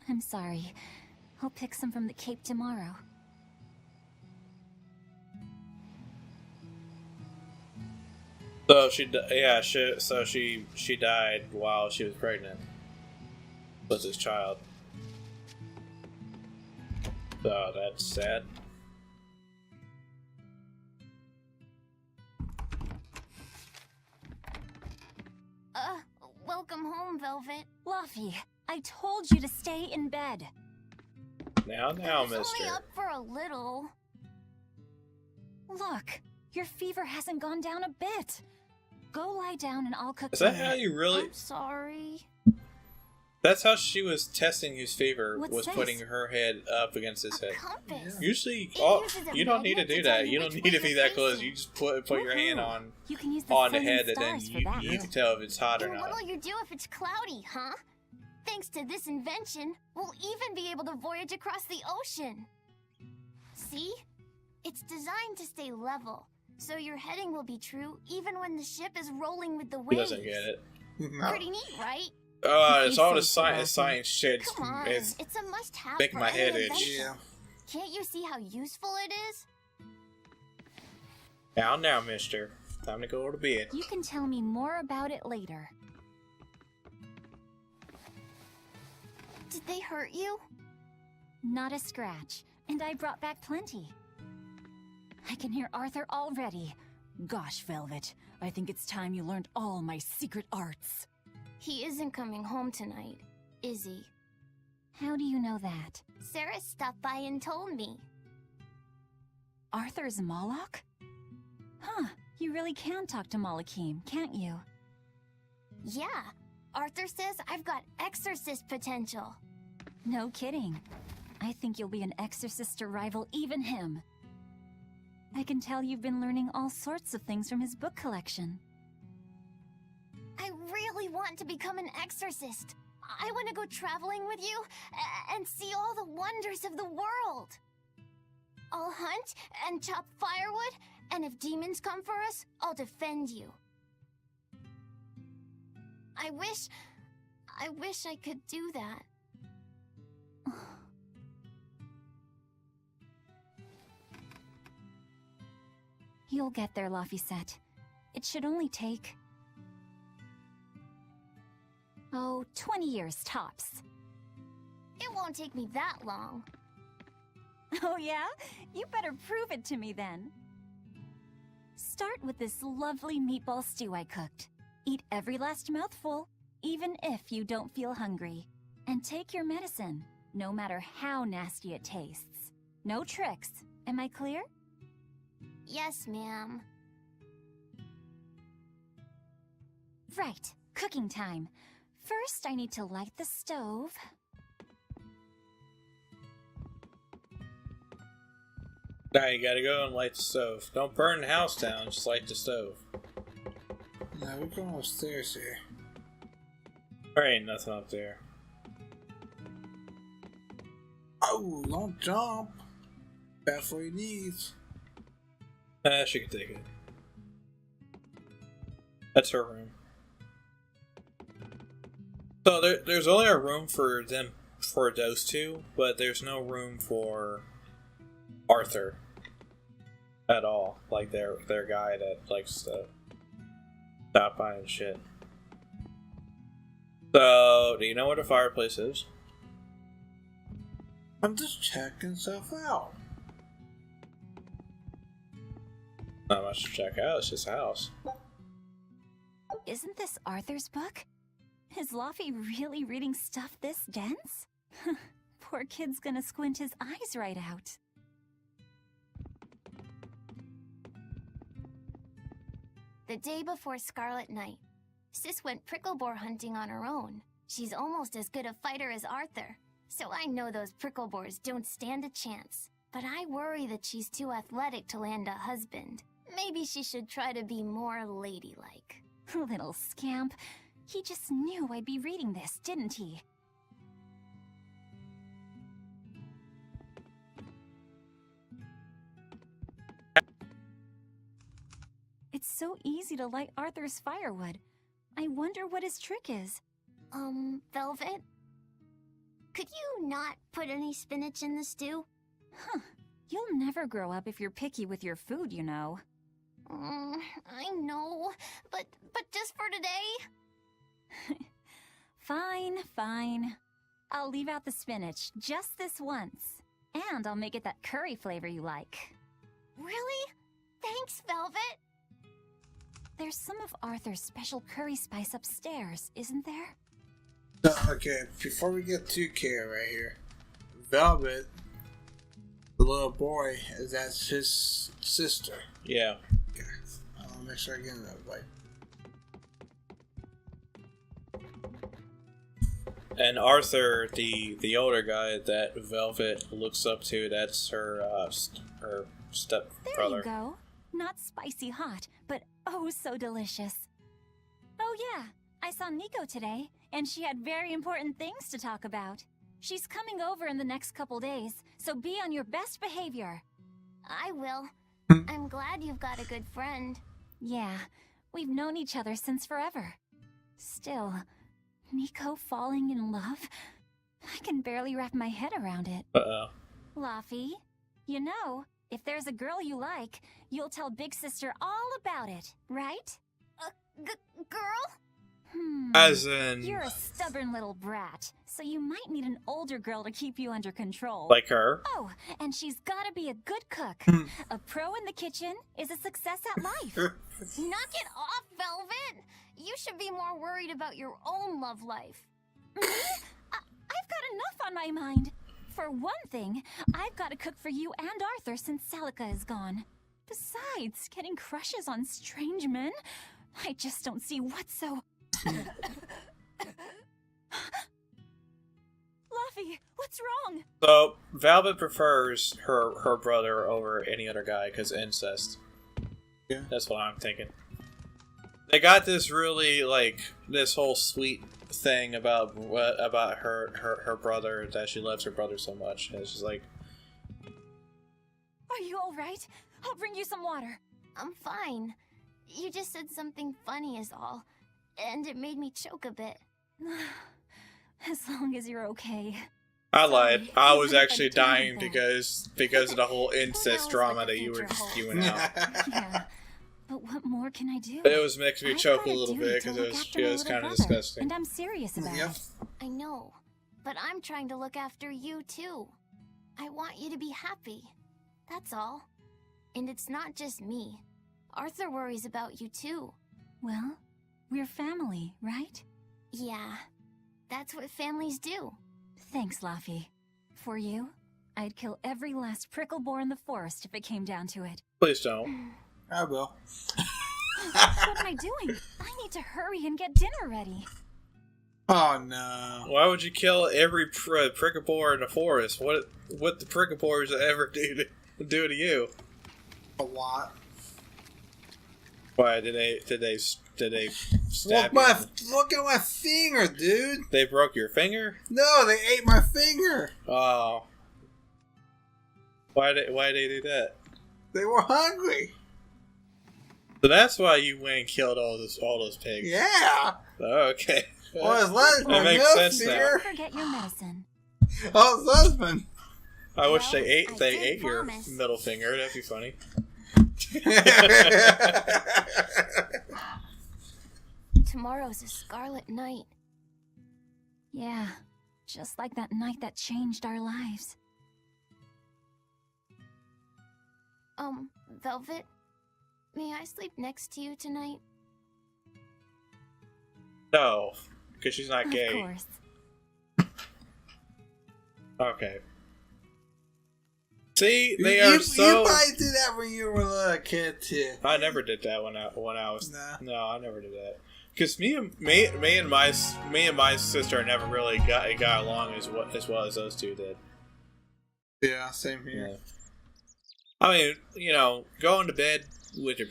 I'm sorry. I'll pick some from the Cape tomorrow. So she died while she was pregnant with this child. So that's sad. Welcome home, Velvet. Laffy, I told you to stay in bed. Now, mister. Only up for a little. Look, your fever hasn't gone down a bit. Go lie down and I'll cook Is that dinner. how you really... I'm sorry. That's how she was testing his fever, What's was this? putting her head up against his head. Compass. Usually, uses a you don't need to magnet to do tell that. you You don't which need to way be you're that close. facing. You just put your hand on You can use the the sun and head, and then stars for that. you can tell if it's hot or And not. what'll you do if it's cloudy, huh? Thanks to this invention, we'll even be able to voyage across the ocean. See? It's designed to stay level, so your heading will be true even when the ship is rolling with the He waves. doesn't get it. Pretty neat, right? It's all the He's so science shit. Come on, It's it's a must-have making for my any head itch. adventure. Yeah. Can't you see how useful it is? now, mister. Time to go to bed. You can tell me more about it later. Did they hurt you? Not a scratch. And I brought back plenty. I can hear Arthur already. Gosh, Velvet, I think it's time you learned all my secret arts. He isn't coming home tonight, is he? How do you know that? Sarah stopped by and told me. Arthur's Moloch? Huh, you really can talk to Malakim, can't you? Yeah, Arthur says I've got exorcist potential. No kidding. I think you'll be an exorcist to rival even him. I can tell you've been learning all sorts of things from his book collection. I really want to become an exorcist. I want to go traveling with you and see all the wonders of the world. I'll hunt and chop firewood, and if demons come for us, I'll defend you. I wish I could do that. You'll get there, Laphicet. It should only take... 20 years tops. It won't take me that long. Oh yeah? You better prove it to me then. Start with this lovely meatball stew I cooked. Eat every last mouthful, even if you don't feel hungry. And take your medicine, no matter how nasty it tastes. No tricks. Am I clear? Yes, ma'am. Right, cooking time. First, I need to light the stove. Now you gotta go and light the stove. Don't burn the house down, just light the stove. Now we're going upstairs here. There ain't nothing up there. Oh, don't jump. Bad for your knees. She can take it. That's her room. So there's only a room for them, for those two, but there's no room for Arthur at all. Like their guy that likes to stop by and shit. So, do you know where the fireplace is? I'm just checking stuff out. Not much to check out, it's just a house. Isn't this Arthur's book? Is Laffy really reading stuff this dense? Poor kid's gonna squint his eyes right out. The day before Scarlet Night, Sis went prickle boar hunting on her own. She's almost as good a fighter as Arthur, so I know those prickle boars don't stand a chance. But I worry that she's too athletic to land a husband. Maybe she should try to be more ladylike. Little scamp. He just knew I'd be reading this, didn't he? It's so easy to light Arthur's firewood. I wonder what his trick is. Velvet? Could you not put any spinach in the stew? Huh. You'll never grow up if you're picky with your food, you know. I know, but just for today? Fine. I'll leave out the spinach just this once. And I'll make it that curry flavor you like. Really? Thanks, Velvet. There's some of Arthur's special curry spice upstairs, isn't there? Okay, before we get too carried right here, Velvet, the little boy, that's his sister. Yeah. Okay, I want to make sure I get that right. And Arthur, the older guy that Velvet looks up to, that's her stepbrother. There you go. Not spicy hot, but oh so delicious. Oh yeah, I saw Nico today, and she had very important things to talk about. She's coming over in the next couple days, so be on your best behavior. I will. I'm glad you've got a good friend. Yeah, we've known each other since forever. Still, Nico falling in love? I can barely wrap my head around it. Uh-oh. Laffy, you know, if there's a girl you like, you'll tell Big Sister all about it, right? Girl? As in, You're a stubborn little brat, so you might need an older girl to keep you under control. like her. Oh, and she's gotta be a good cook. A pro in the kitchen is a success at life. Knock it off, Velvet! You should be more worried about your own love life. Me? I've got enough on my mind. For one thing, I've got to cook for you and Arthur since Celica is gone. Besides, getting crushes on strange men, I just don't see what's so... Luffy, what's wrong? So Velvet prefers her brother over any other guy because incest. Yeah, that's what I'm thinking. They got this really like this whole sweet thing about her brother, that she loves her brother so much. And it's just like, are you all right? I'll bring you some water. I'm fine. You just said something funny is all, and it made me choke a bit. As long as you're okay. I lied. I was actually dying because of the whole incest drama that you were spewing out. Yeah, but what more can I do? It was making me choke a little bit because it was kind of disgusting. And I'm serious about it. I know, but I'm trying to look after you too. I want you to be happy. That's all. And it's not just me. Arthur worries about you too. Well, we're family, right? Yeah, that's what families do. Thanks, Laffy. For you, I'd kill every last prickle boar in the forest if it came down to it. Please don't. I will. What am I doing? I need to hurry and get dinner ready. Oh no! Why would you kill every prickle boar in the forest? What the prickle boars ever do to you? A lot. Why did they stab you? Look at my finger, dude. They broke your finger? No, they ate my finger. Oh. Why they do that? They were hungry. So that's why you went and killed all those pigs. Yeah. Oh, okay. Well, his husband. That makes sense now. Don't forget your medicine. Oh, his husband. I wish they ate your middle finger. That'd be funny. Tomorrow's a scarlet night. Yeah, just like that night that changed our lives. Velvet, may I sleep next to you tonight? No, because she's not gay. Of course. Okay. See, they are so. You might do that when you were a little kid too. I never did that when I was. Nah. No, I never did that. Because me and my sister never really got along as well as those two did. Yeah, same here. Yeah. I mean, you know, going to bed with your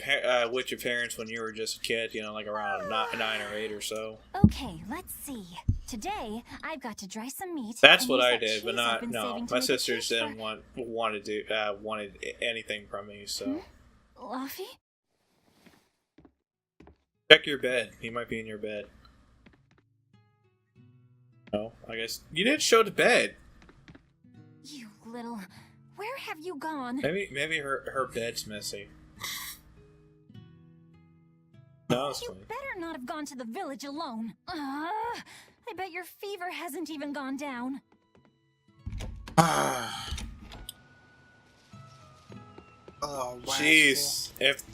parents when you were just a kid, you know, like around 9 or 8 or so. Okay, let's see. Today, I've got to dry some meat. That's and what use I that did, cheese but I've been no. saving to My make a sisters cheese didn't wanted anything from me, so. Luffy? Check your bed. He might be in your bed. No, I guess you didn't show the bed. You little... Where have you gone? Maybe her bed's messy. No, it's You fine. better not have gone to the village alone. I bet your fever hasn't even gone down. Oh, Jeez, if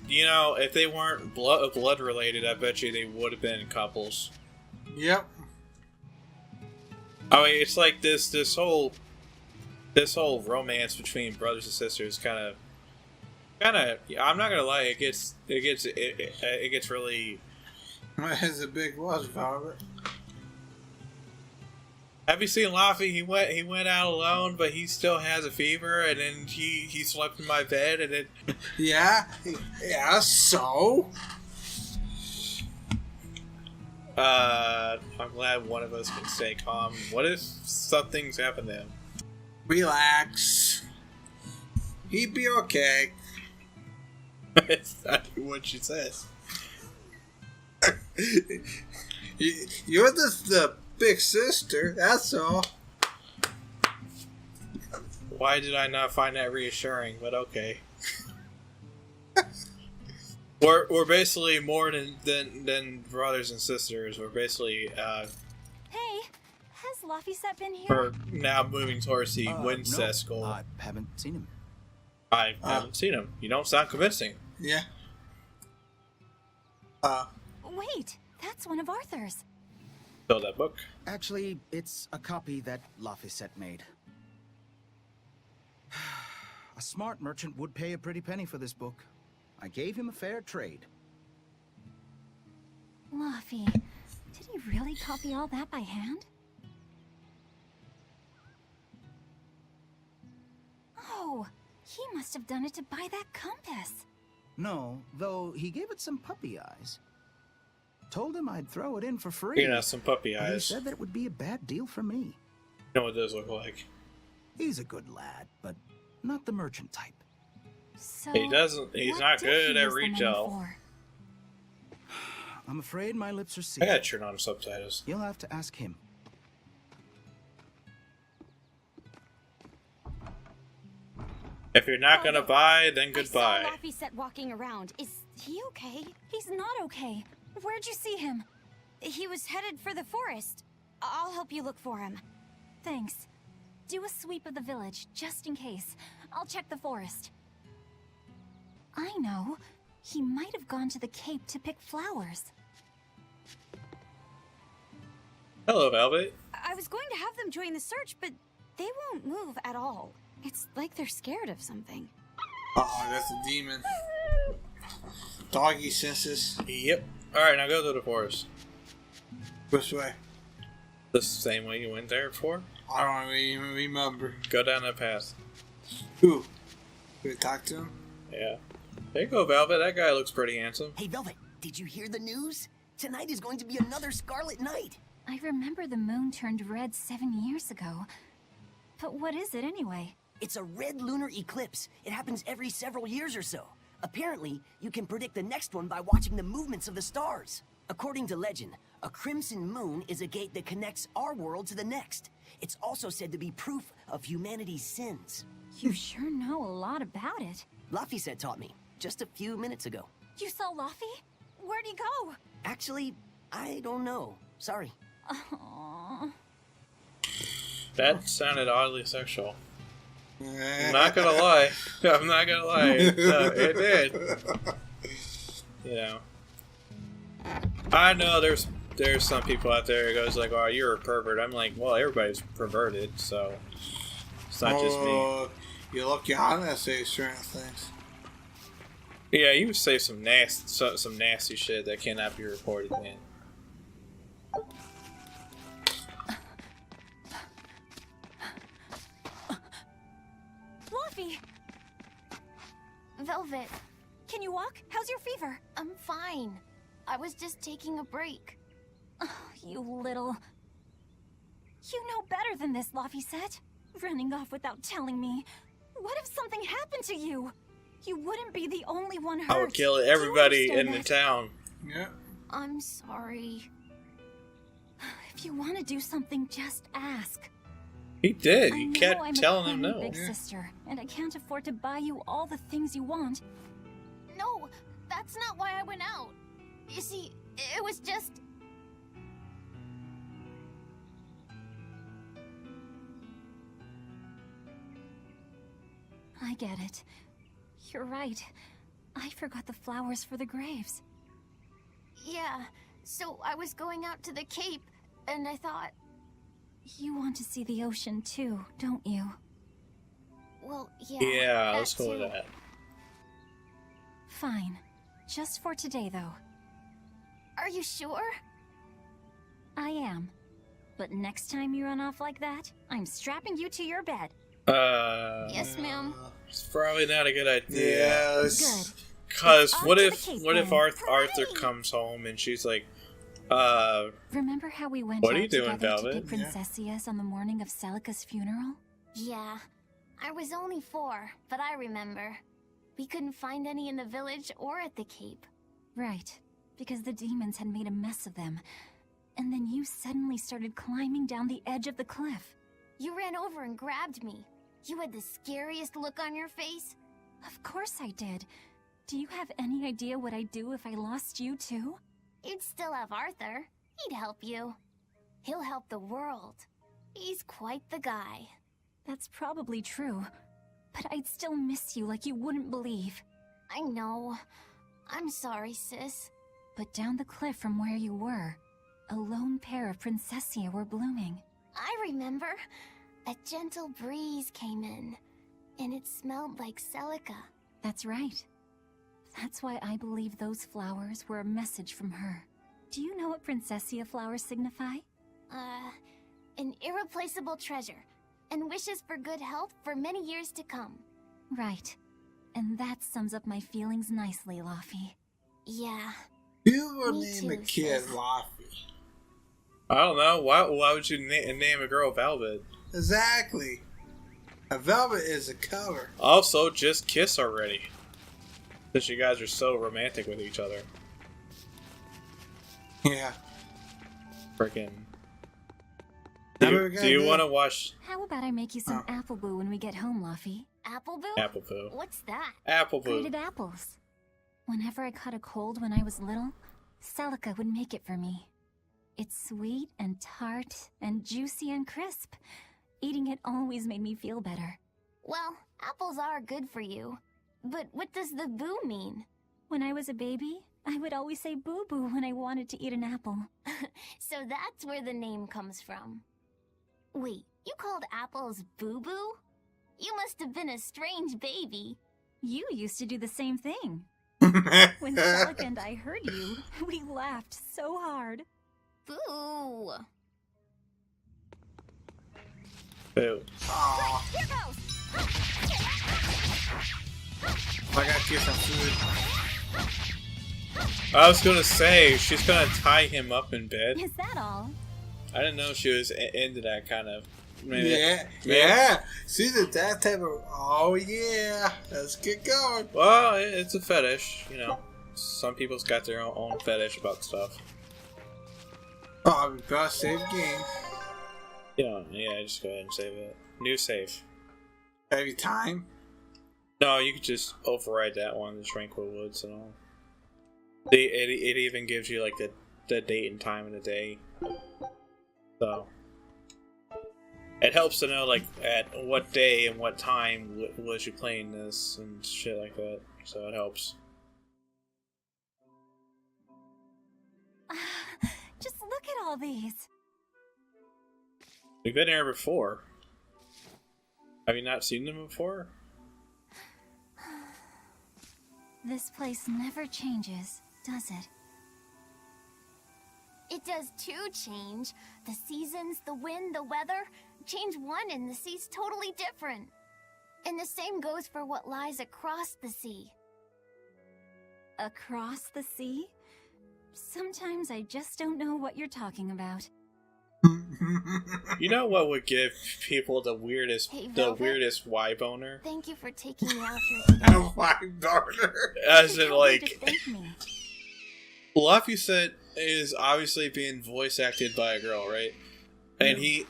they weren't blood related, I bet you they would have been couples. Yep. I mean, it's like this whole romance between brothers and sisters kind of. I'm not gonna lie, it gets really. It's a big was, Robert. Have you seen Laffy? He went out alone, but he still has a fever, and then he slept in my bed, and then. Yeah. So. I'm glad one of us can stay calm. What if something's happened to him? Relax. He'd be okay. That's not what she says. You're the big sister, that's all. Why did I not find that reassuring? But okay. We're basically more than brothers and sisters. We're basically Hey, has Laphicet been here? we're now moving towards the Wincest goal. I haven't seen him. I haven't seen him. You don't sound convincing. Yeah. Wait, that's one of Arthur's. Fill that book. Actually, it's a copy that Laphicet made. A smart merchant would pay a pretty penny for this book. I gave him a fair trade. Laffy, did he really copy all that by hand? Oh, he must have done it to buy that compass. No, though he gave it some puppy eyes. Told him I'd throw it in for free. You know, some puppy But he eyes. said that it would be a bad deal for me. You know what those look like. He's a good lad, but not the merchant type. So He doesn't. He's what not did good he at use the money retail. for? I'm afraid my lips are I sealed. gotta turn on subtitles. You'll have to ask him. If you're not gonna buy, then goodbye. I saw Laphicet walking around. Is he okay? He's not okay. Where'd you see him? He was headed for the forest. I'll help you look for him. Thanks. Do a sweep of the village, just in case. I'll check the forest. I know. He might have gone to the cape to pick flowers. Hello, Velvet. I was going to have them join the search, but they won't move at all. It's like they're scared of something. Oh, that's a demon. Doggy senses. Yep. Alright, now go to the forest. Which way? The same way you went there before? I don't even remember. Go down that path. Who? Did we talk to him? Yeah. There you go, Velvet. That guy looks pretty handsome. Hey, Velvet, did you hear the news? Tonight is going to be another Scarlet Night. I remember the moon turned red 7 years ago. But what is it anyway? It's a red lunar eclipse. It happens every several years or so. Apparently, you can predict the next one by watching the movements of the stars. According to legend, a crimson moon is a gate that connects our world to the next. It's also said to be proof of humanity's sins. You sure know a lot about it. Laphicet taught me, just a few minutes ago. You saw Laffy? Where'd he go? Actually, I don't know. Sorry. Aww. That sounded oddly sexual. I'm not gonna lie. I'm not gonna lie. It did. You know. I know there's some people out there who goes like, "Oh, you're a pervert." I'm like, well, everybody's perverted, so it's not just me. You're lucky I'm gonna say certain things. Yeah, you say some nasty shit that cannot be reported, man. Laffy! Velvet, Can you walk? How's your fever? I'm fine. I was just taking a break. Oh, you little... You know better than this, Laphicet. Running off without telling me. What if something happened to you? You wouldn't be the only one hurt. I would kill everybody Do you in the understand town. Yeah. I'm sorry. that? If you want to do something, just ask. He did. I He know kept I'm telling a him tiny no. big sister, and I can't afford to buy you all the things you want. No, that's not why I went out. You see, it was just... I get it. You're right. I forgot the flowers for the graves. Yeah, so I was going out to the Cape, and I thought... You want to see the ocean too, don't you? Well, yeah. Yeah, that let's go with too. that. Fine. Just for today, though. Are you sure? I am. But next time you run off like that, I'm strapping you to your bed. Yes, ma'am. It's probably not a good idea. Yes. Good. Cause It's what on to if the case, what if then. Arthur comes home and she's like, Remember how we went What out are you doing, together to Velvet? pick Princessias on the morning of Celica's funeral? Yeah. I was only 4, but I remember. We couldn't find any in the village or at the Cape. Right. Because the demons had made a mess of them. And then you suddenly started climbing down the edge of the cliff. You ran over and grabbed me. You had the scariest look on your face. Of course I did. Do you have any idea what I'd do if I lost you too? You'd still have Arthur. He'd help you. He'll help the world. He's quite the guy. That's probably true. But I'd still miss you like you wouldn't believe. I know. I'm sorry, sis. But down the cliff from where you were, a lone pair of Princessia were blooming. I remember. A gentle breeze came in, and it smelled like Celica. That's right. That's why I believe those flowers were a message from her. Do you know what Princessia flowers signify? An irreplaceable treasure, and wishes for good health for many years to come. Right. And that sums up my feelings nicely, Laufey. Yeah. You would Me name a too, kid sis. Laufey. I don't know. Why would you name a girl Velvet? Exactly. A velvet is a color. Also, just kiss already. Since you guys are so romantic with each other. Yeah. Freaking. Do Do you want to watch How about I make you some apple boo when we get home, Laufey? Apple boo? Apple Poo? What's that? Apple Poo. Grated apples. Whenever I caught a cold when I was little, Celica would make it for me. It's sweet and tart and juicy and crisp. Eating it always made me feel better. Well, apples are good for you. But what does the boo mean? When I was a baby, I would always say boo-boo when I wanted to eat an apple. So that's where the name comes from. Wait, you called apples boo-boo? You must have been a strange baby. You used to do the same thing. When Celica and I heard you, we laughed so hard. Boo! Boo. Aww. Here goes! I gotta get some food. I was gonna say, she's gonna tie him up in bed. Is that all? I didn't know she was into that kind of. Maybe, Yeah. See that type of. Oh yeah, let's get going. Well, it's a fetish, you know. Some people's got their own fetish about stuff. Oh, we gotta save the game. Yeah, just go ahead and save it. New save. Every time. No, you could just override that one, the Tranquil Woods and all. It even gives you like the date and time of the day. So it helps to know like at what day and what time was you playing this and shit like that. So it helps. Just look at all these. We've been here before. Have you not seen them before? This place never changes, does it? It does too change. The seasons, the wind, the weather. Change one and the sea's totally different. And the same goes for what lies across the sea. Across the sea? Sometimes I just don't know what you're talking about. You know what would give people the weirdest Hey, the Velvet? weirdest Y boner? Thank you for taking me out here today. Oh my daughter. As You in told me like to thank me. Luffy said is obviously being voice acted by a girl, right? And you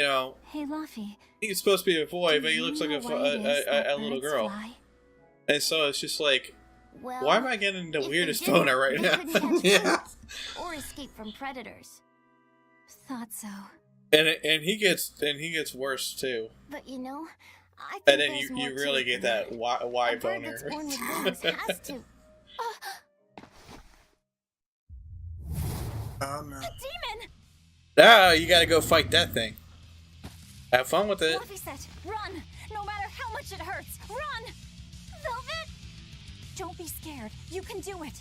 know, Hey, Laufey. he's supposed to be a boy, do but he you looks like know why it is that a little birds girl. fly? And so it's just like, Well, why am I getting the if they weirdest didn't, boner right they now? couldn't catch Yeah. food or escape from predators. Thought so. And he gets worse too. But you know, I think And then there's you more to really it get than that Y A bird boner. that's born with wings has to. Oh no. Demon! Ah, you gotta go fight that thing. Have fun with it. Laufey said, run! No matter how much it hurts, run! Velvet! Don't be scared. You can do it.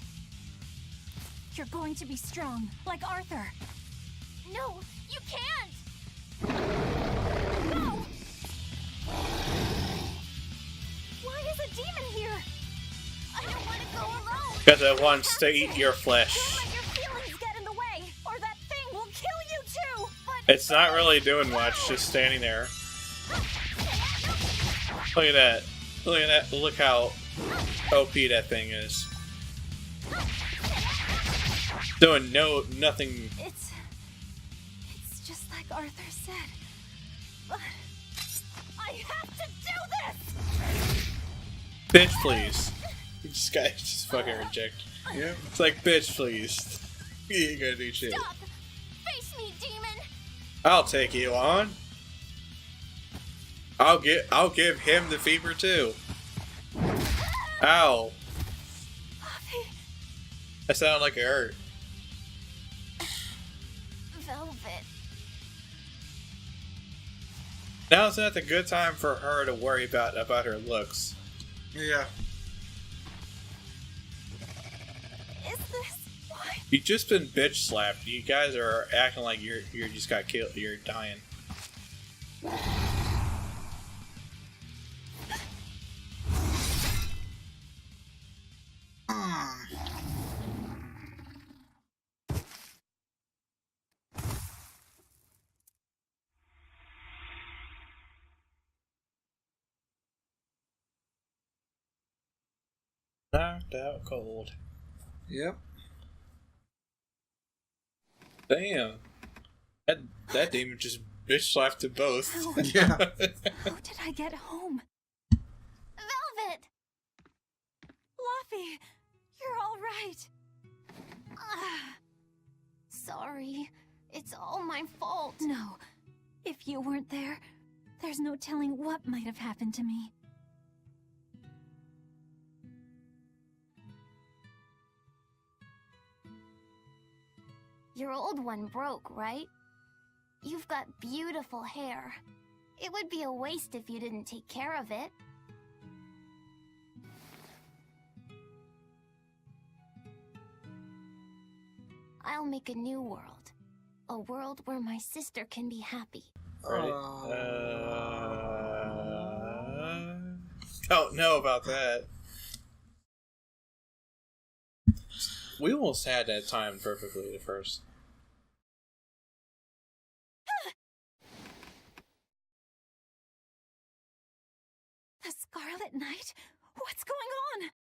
You're going to be strong, like Arthur. No, you can't! No! Why is a demon here? I don't want to go alone! Because it wants to eat your Don't flesh. let your feelings get in the way, or that thing will kill you too! But It's not really doing much, just standing there. Look at that. Look at that. Look how OP that thing is. Doing nothing. it's just like Arthur said. But I have to do this! Bitch, please. This guy just fucking reject. Yeah. It's like, bitch, please. You ain't gonna do shit. Stop! Face me, demon! I'll take you on. I'll give him the fever too. Ow. That sounded like it hurt. Velvet. Now's not the good time for her to worry about her looks. Yeah. Is this why? You just been bitch slapped. You guys are acting like you're just got killed. You're dying. Knocked out cold. Yep. Damn. That demon just bitch slapped to both. Yeah. How did I get home? Velvet! Luffy, you're all right. Sorry. It's all my fault. No. If you weren't there, there's no telling what might have happened to me. Your old one broke, right? You've got beautiful hair. It would be a waste if you didn't take care of it. I'll make a new world. A world where my sister can be happy. Ready? Don't know about that. We almost had that timed perfectly at first. The Scarlet Knight? What's going on?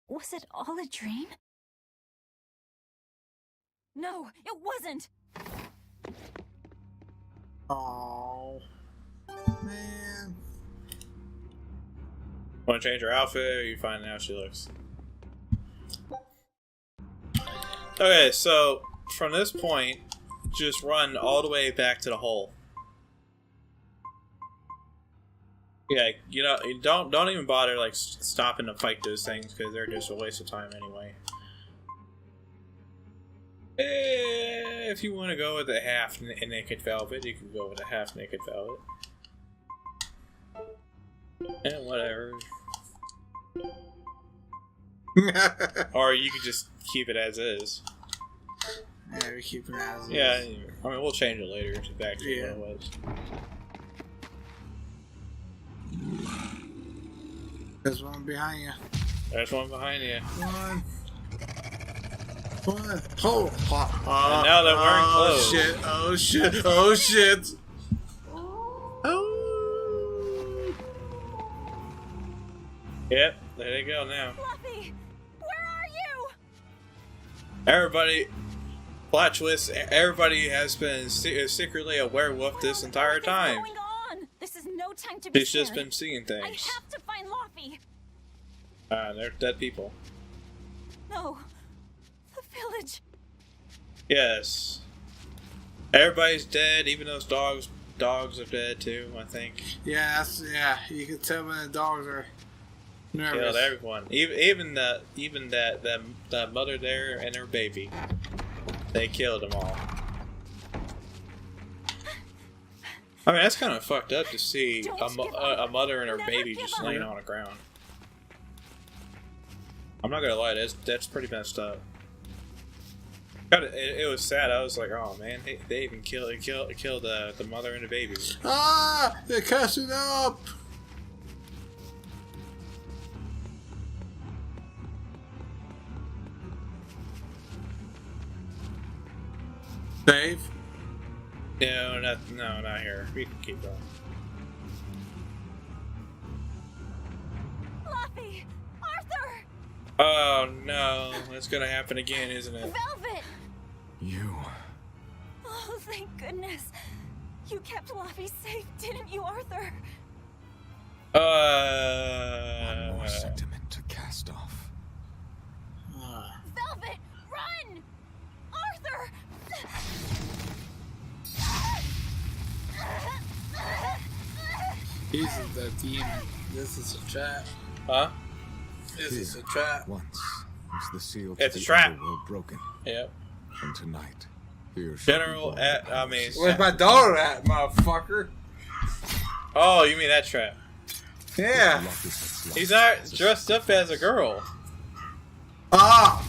Was it all a dream? No, it wasn't! Oh, man. Want to change her outfit, or you find out how she looks? Okay, so from this point, just run all the way back to the hole. Yeah, you know, don't even bother like stopping to fight those things because they're just a waste of time anyway. If you want to go with a half naked velvet, you can go with a half naked velvet. And whatever. Or you could just keep it as is. Yeah, we keep it as is. Yeah, I mean, we'll change it later to back to what it was. There's one behind you. There's one behind you. One. Oh, and now they're wearing clothes. Shit! Oh shit! Oh shit! Yep, there they go now. Fluffy, where are you? Everybody, plot twist, everybody has been secretly a werewolf this entire time. What's going on? This is no time to be She's just scared. been seeing I things. have to find Luffy. They're dead people. No, the village. Yes. Everybody's dead, even those dogs. Dogs are dead too, I think. Yeah, you can tell when the dogs are nervous. Killed everyone. Even that mother there and her baby. They killed them all. I mean, that's kind of fucked up to see a mother and her baby just laying on the ground. I'm not gonna lie, that's pretty messed up. It was sad. I was like, oh man, they even killed the mother and the baby. Ah! They're catching up! Dave? No, not here. We can keep going. Luffy! Arthur! Oh no, it's gonna happen again, isn't it? Velvet! You. Oh, thank goodness. You kept Luffy safe, didn't you, Arthur? One more He's the demon. This is a trap. Huh? This is a trap. Once was the seal It's to a the trap. underworld broken. Yep. And tonight, here shall be General born at, the I mean... Where's my daughter at, motherfucker? Oh, you mean that trap? Yeah. He's not dressed up as a girl. Ah!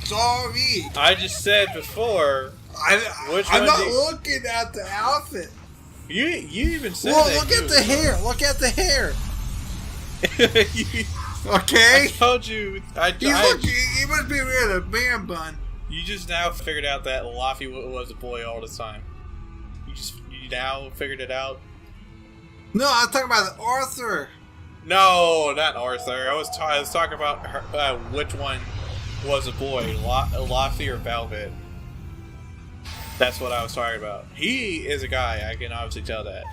Sorry! I just said before... I'm not looking at the outfit. You even said Well, that. look at the hair. Look at the hair. Okay? I told you. He must be wearing a man bun. You just now figured out that Laffy was a boy all the time. You now figured it out? No, I'm talking about Arthur. No, not Arthur. I was talking about her, which one was a boy, Laffy or Velvet. That's what I was talking about. He is a guy. I can obviously tell that.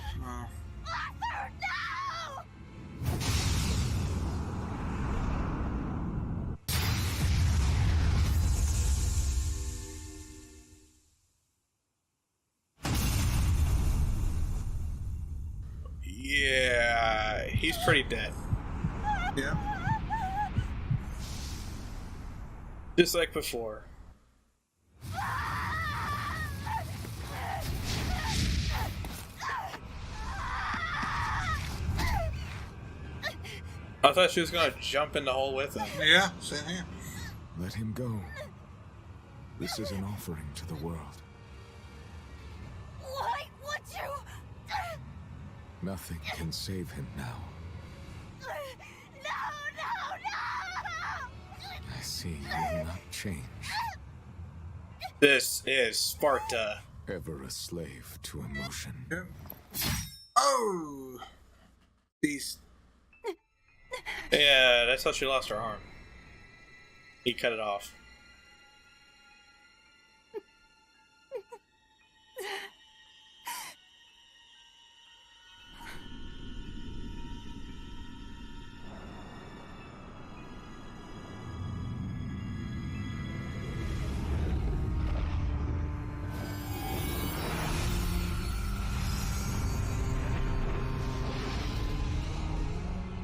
Yeah, he's pretty dead. Yeah. Just like before. I thought she was gonna jump in the hole with him. Yeah, same here. Let him go. This is an offering to the world. Why would you? Nothing can save him now. No! I see you will not change. This is Sparta. Ever a slave to emotion. Oh! Beast. Yeah, that's how she lost her arm. He cut it off.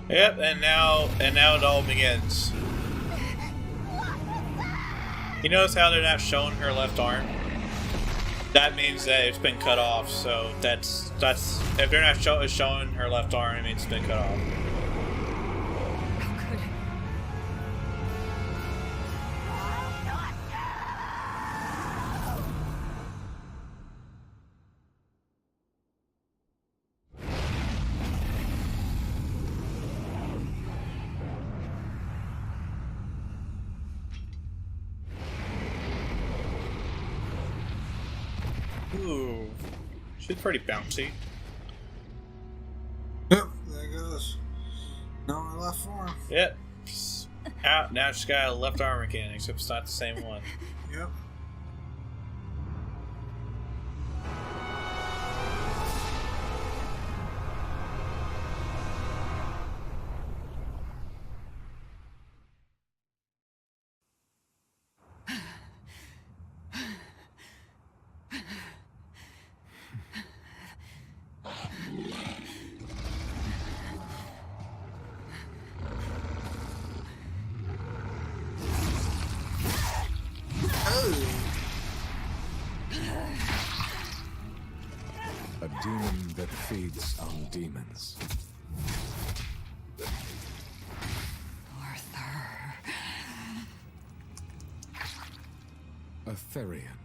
Yep, and now it all begins. You notice how they're not showing her left arm? That means that it's been cut off. So that's if they're not showing her left arm, it means it's been cut off. Ooh, she's pretty bouncy. Yep, there goes. No more left arm. Yep. Out now she's got a left arm again, except it's not the same one. Yep. A demon that feeds on demons. Arthur. A Therian.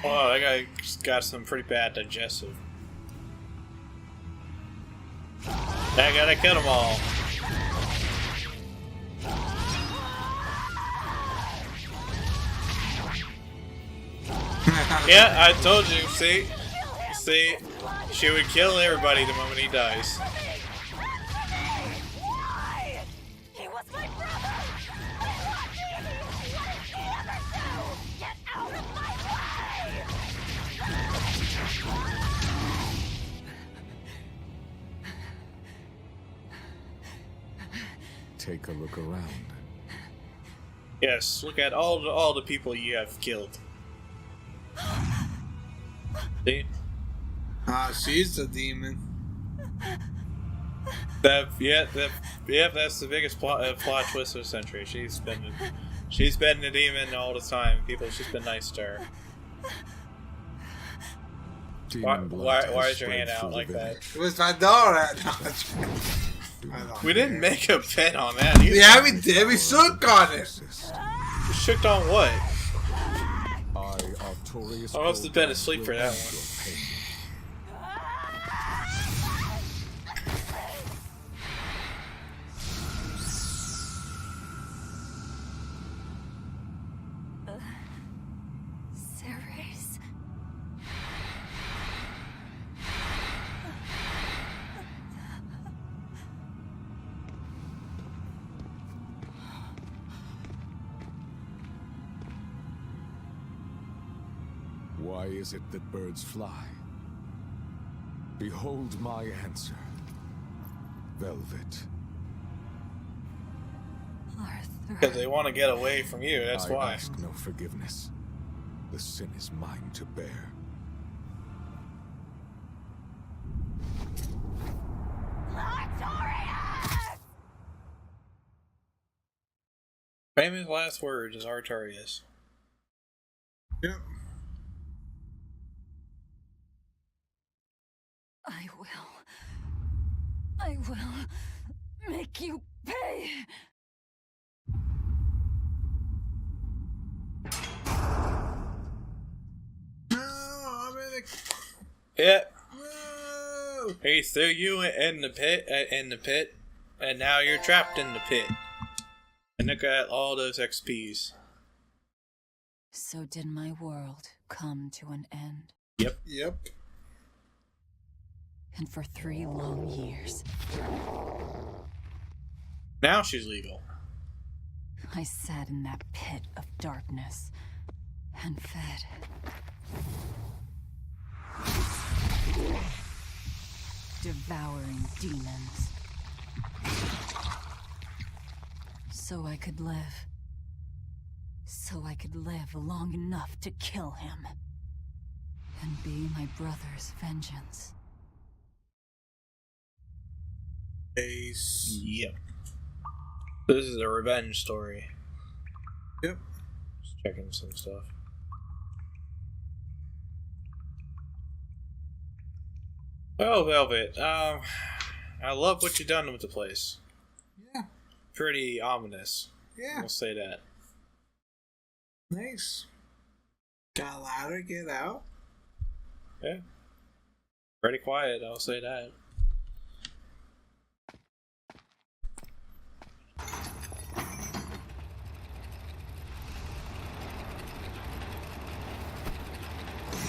Oh, that guy got some pretty bad digestive. I gotta kill them all. Yeah, I told you. See, she would kill everybody the moment he dies. He was my brother! What did he ever do? Get out of my way! Take a look around. Yes, look at all the people you have killed. See? Ah, she's the demon. That's the biggest plot twist of the century. She's been the demon all the time. People have just been nice to her. Why is your hand out like that? It was my daughter. We didn't make a bet on that either. Yeah, we did. We shook on it. We shook on what? I must have been asleep for that one. Why is it that birds fly? Behold my answer. Velvet. Arthur. Because they want to get away from you, that's why. I ask no forgiveness. The sin is mine to bear. Famous last words is Artorias. Yep. I will make you pay. No, I'm in Yeah. No. He threw you in the pit, and now you're trapped in the pit. And look at all those XPs. So did my world come to an end? Yep. And for 3 long years, Now she's legal. I sat in that pit of darkness and fed. Devouring demons. So I could live. So I could live long enough to kill him. And be my brother's vengeance. Yep. This is a revenge story. Yep. Just checking some stuff. Well, Velvet, I love what you've done with the place. Yeah. Pretty ominous. Yeah. We'll say that. Nice. Got a ladder, get out. Yeah. Pretty quiet, I'll say that.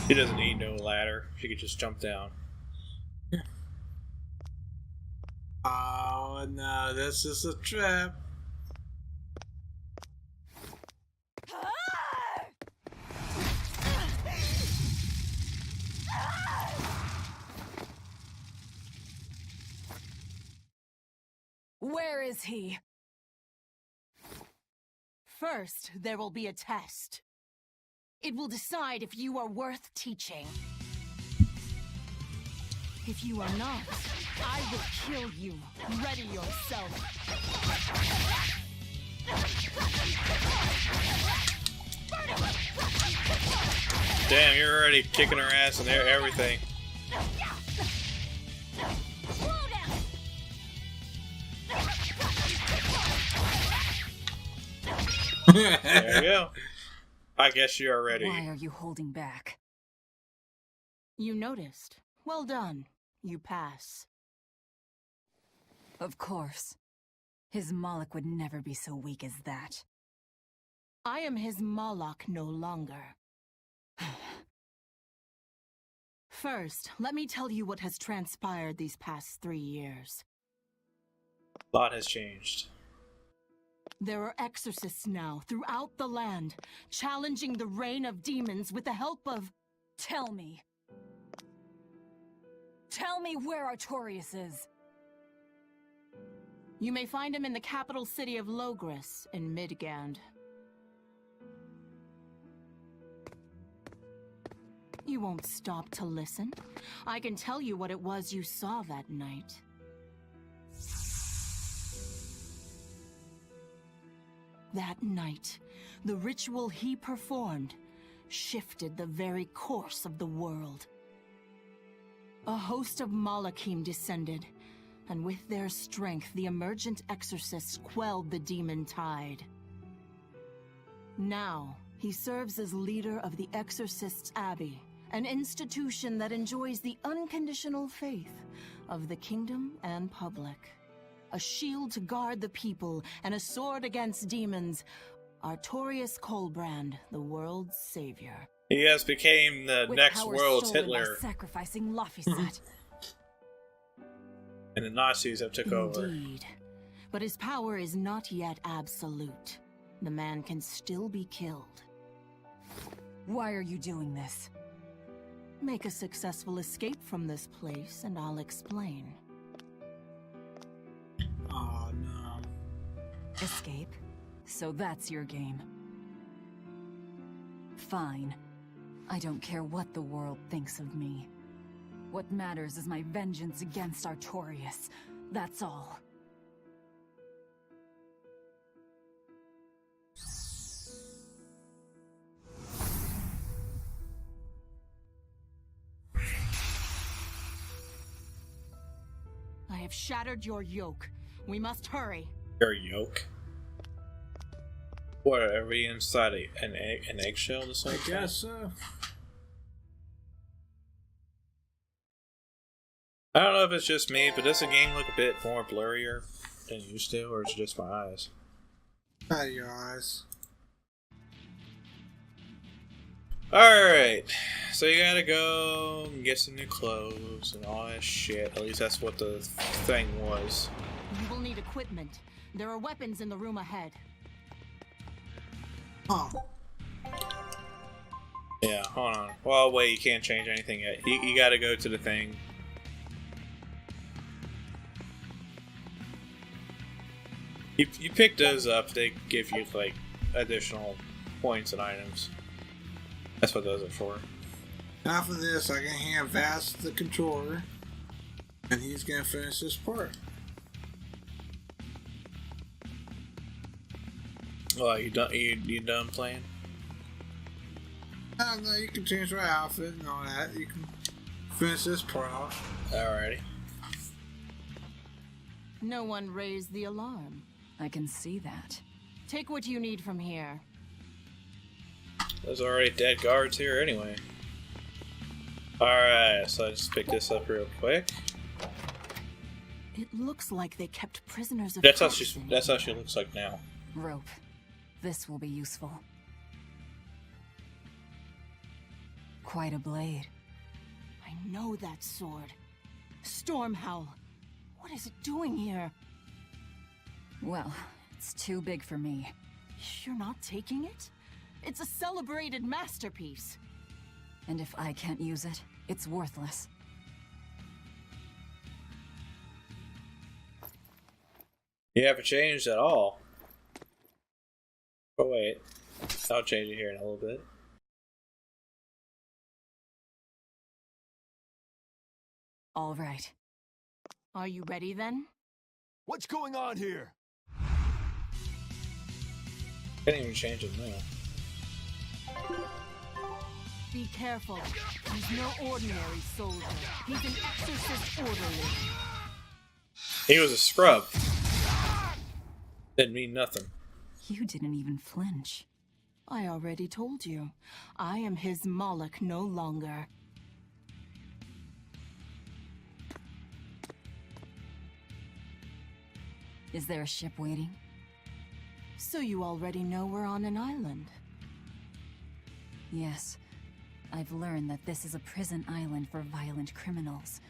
She doesn't need no ladder. She could just jump down. Oh no, this is a trap. Where is he? First, there will be a test. It will decide if you are worth teaching. If you are not, I will kill you. Ready yourself. Damn, you're already kicking her ass and everything. There you go. I guess you are ready. Why are you holding back? You noticed. Well done. You pass. Of course. His Moloch would never be so weak as that. I am his Moloch no longer. First, let me tell you what has transpired these past 3 years. A lot has changed. There are exorcists now throughout the land, challenging the reign of demons with the help of... Tell me. Tell me where Artorias is. You may find him in the capital city of Logris in Midgand. You won't stop to listen. I can tell you what it was you saw that night. That night, the ritual he performed shifted the very course of the world. A host of Malachim descended, and with their strength, the emergent exorcists quelled the demon tide. Now, he serves as leader of the Exorcists' Abbey, an institution that enjoys the unconditional faith of the kingdom and public. A shield to guard the people and a sword against demons, Artorius Colbrand, the world's savior. He has became the next world's Hitler. By sacrificing Laphicet. And the Nazis have took over. Indeed. But his power is not yet absolute. The man can still be killed. Why are you doing this? Make a successful escape from this place, and I'll explain. Oh, no. Escape? So that's your game. Fine. I don't care what the world thinks of me. What matters is my vengeance against Artorius. That's all. I have shattered your yoke. We must hurry. Your yoke? What, are we inside an eggshell this whole time? I guess so. I don't know if it's just me, but does the game look a bit more blurrier than it used to, or is it just my eyes? Your eyes. Alright, so you gotta go and get some new clothes and all that shit. At least that's what the thing was. You will need equipment. There are weapons in the room ahead. Oh. Yeah, hold on. Well, wait, you can't change anything yet. You gotta go to the thing. You pick those up, they give you, like, additional points and items. That's what those are for. After this, I can hand Vast the controller, and he's gonna finish this part. Well, you done playing? I don't know, you can change your outfit and all that. You can finish this part off. Alrighty. No one raised the alarm. I can see that. Take what you need from here. There's already dead guards here anyway. Alright, so I just pick this up real quick. It looks like they kept prisoners of That's how she looks like now. Rope. This will be useful. Quite a blade. I know that sword. Stormhowl. What is it doing here? Well, it's too big for me. You're not taking it? It's a celebrated masterpiece. And if I can't use it, it's worthless. You haven't changed at all. Oh wait, I'll change it here in a little bit. All right. Are you ready then? What's going on here? Can't even change it now. Be careful. He's no ordinary soldier. He's an exorcist orderly. He was a scrub. Didn't mean nothing. You didn't even flinch. I already told you. I am his Moloch no longer. Is there a ship waiting? So you already know we're on an island? Yes. I've learned that this is a prison island for violent criminals,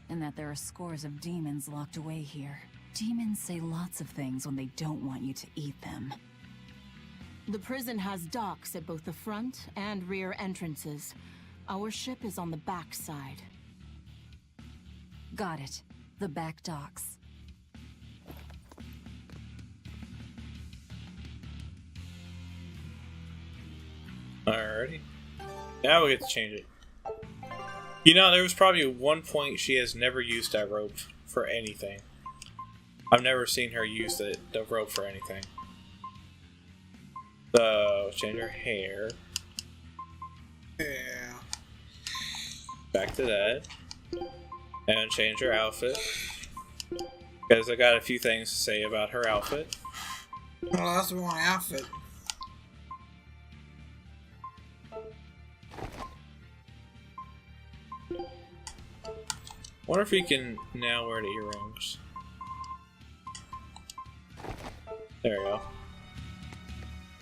and that there are scores of demons locked away here. Demons say lots of things when they don't want you to eat them. The prison has docks at both the front and rear entrances. Our ship is on the back side. Got it. The back docks. Alrighty. Now we get to change it. You know, there was probably one point she has never used that rope for anything. I've never seen her use the rope for anything. So, change her hair. Yeah. Back to that. And change her outfit. Because I got a few things to say about her outfit. Well, that's the wrong outfit. Wonder if he can now wear the earrings. There we go.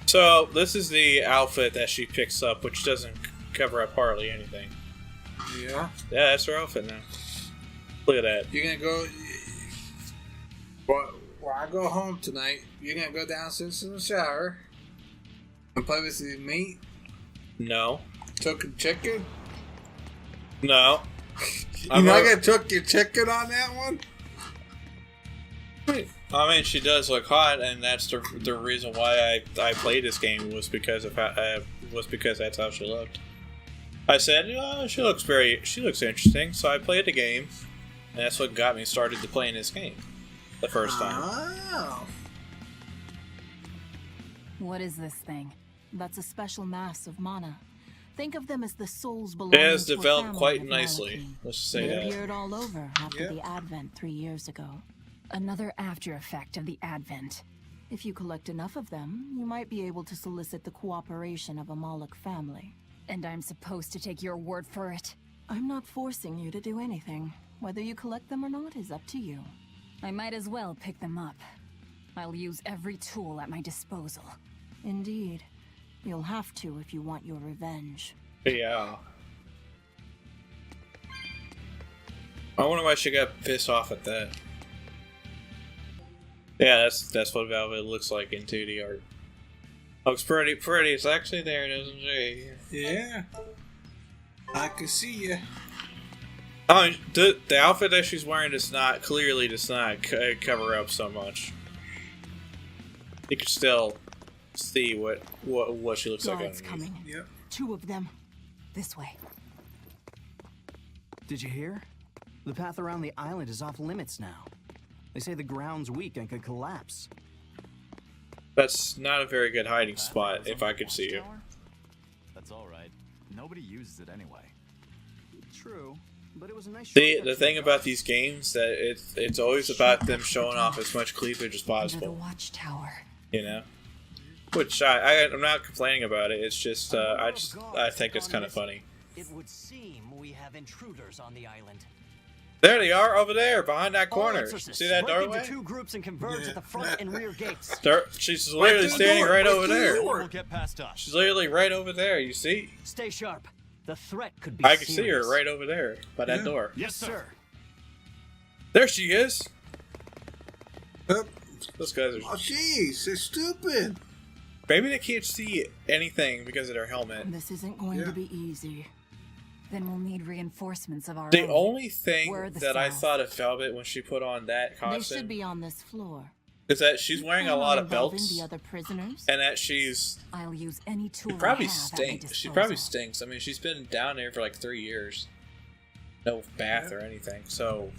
So, this is the outfit that she picks up, which doesn't cover up hardly anything. Yeah? Yeah, that's her outfit now. Look at that. You're gonna go... When I go home tonight, you're gonna go downstairs in the shower and play with the meat? No. Cooking chicken? No. You're not gonna cook your chicken on that one? I mean, she does look hot, and that's the reason why I played this game was because that's how she looked. I said, oh, she looks interesting, so I played the game, and that's what got me started to playing this game the first time. Oh. What is this thing? That's a special mass of mana. Think of them as the souls belonging It has to a developed family quite of nicely. Malakine. Let's just say They that. appeared all over after the Advent 3 years ago. Another after effect of the Advent. If you collect enough of them, you might be able to solicit the cooperation of a Moloch family. And I'm supposed to take your word for it? I'm not forcing you to do anything. Whether you collect them or not is up to you. I might as well pick them up. I'll use every tool at my disposal. Indeed. You'll have to if you want your revenge. Yeah. I wonder why she got pissed off at that. Yeah, that's what Velvet looks like in 2D art. Looks pretty. It's actually there, doesn't she? Yeah. I can see you. I mean, the outfit that she's wearing does not cover up so much. You can still see what she looks like Guards underneath. coming. Yep. 2 of them. This way. Did you hear? The path around the island is off limits now. They say the ground's weak and could collapse. That's not a very good hiding spot, if I could see you. That's alright. Nobody uses it anyway. True, but it was a nice See, the thing about these games that it's always about them showing off as much cleavage as Under the possible. watchtower. You know? Which I'm not complaining about it. It's just I think it's kind of funny. It would seem we have intruders on the island. There they are, over there, behind that corner. See that Break doorway? into 2 groups and converge at the front and rear gates. She's literally standing right over there. Will get past us. She's literally right over there. You see? Stay sharp. The threat could be I can see serious. her right over there by that door. Yes, sir. There she is. Those guys are. Oh, jeez, they're stupid. Maybe they can't see anything because of their helmet. This isn't going to be easy. Then we'll need reinforcements of our The own. only thing Where are the that I cells? thought of Velvet when she put on that They costume should be on this floor. is that she's wearing a lot of Involving belts the other prisoners. and that she's I'll use any tool she probably I have at my stinks. She disposal. probably stinks. I mean, she's been down there for like 3 years. No bath or anything. So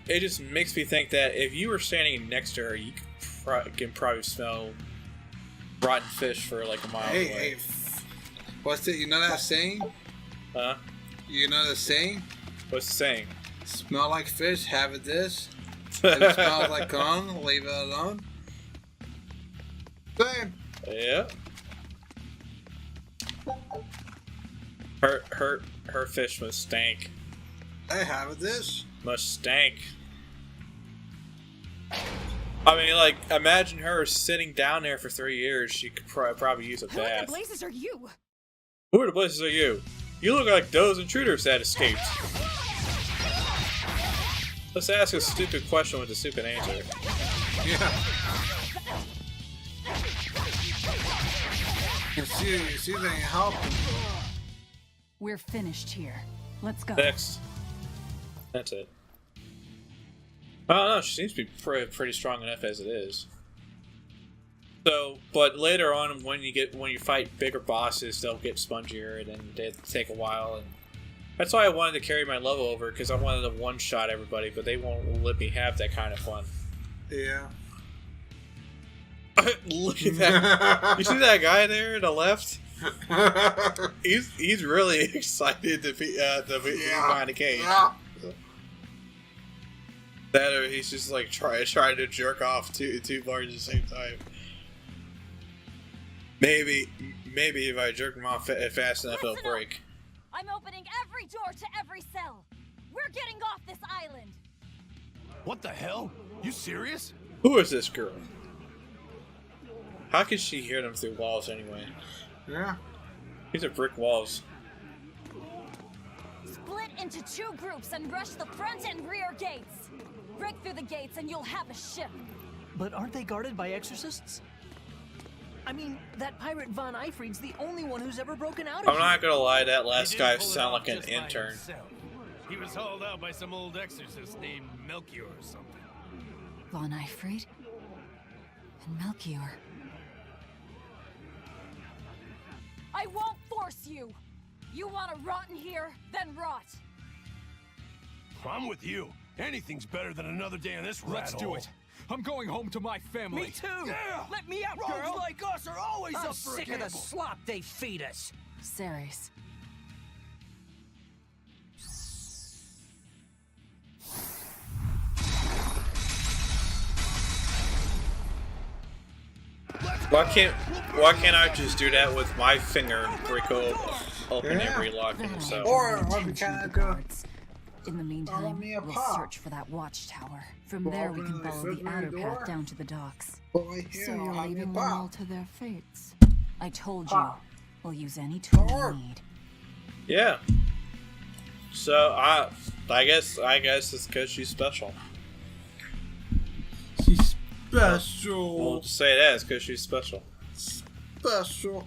it just makes me think that if you were standing next to her, you can probably smell rotten fish for like a mile away. Hey, what's it? You know that saying? Huh? You know the saying? What's the saying? Smell like fish, have it this. If it smells like corn, leave it alone. Same. Yeah. Her fish must stank. Hey, have it this. Must stank. I mean, like, imagine her sitting down there for 3 years. She could probably use a Who in the bath. blazes are you? Who in the blazes are you? You look like those intruders that escaped. Let's ask a stupid question with a stupid answer. Yeah. You see, they ain't helping. We're finished here. Let's go. Next. That's it. I don't know, she seems to be pretty strong enough as it is. So, but later on, when you fight bigger bosses, they'll get spongier, and then they take a while. And that's why I wanted to carry my level over, because I wanted to one-shot everybody, but they won't let me have that kind of fun. Yeah. Look at that! You see that guy there to the left? He's really excited to be behind the cage. Yeah. That or he's just like trying to jerk off two bars at the same time. Maybe if I jerk him off fast enough, it'll break. I'm opening every door to every cell. We're getting off this island. What the hell? You serious? Who is this girl? How can she hear them through walls anyway? Yeah. These are brick walls. Split into 2 groups and rush the front and rear gates. Break through the gates and you'll have a ship. But aren't they guarded by exorcists? I mean, that pirate Von Eyfried's the only one who's ever broken out of I'm not gonna lie, that last He guy didn't pull it sounded off like an just by intern. himself. He was hauled out by some old exorcist named Melchior or something. Von Eyfried? And Melchior. I won't force you! You want to rot in here? Then rot! I'm with you. Anything's better than another day in this rat Let's do hole. it. I'm going home to my family. Me too! Yeah! Let me out, Rogues girl! like us are always I'm up for a sick of the gamble. slop they feed us. Ceres. Why can't I just do that with my finger and break open and relock it myself? Or we kind of go. In the meantime, we'll search for that watchtower. From there, we can follow the outer path down to the docks. So you're leaving them all to their fates. I told you, we'll use any tool we need. Yeah. So I guess it's because she's special. She's special. We'll just say that, it's because she's special. Special.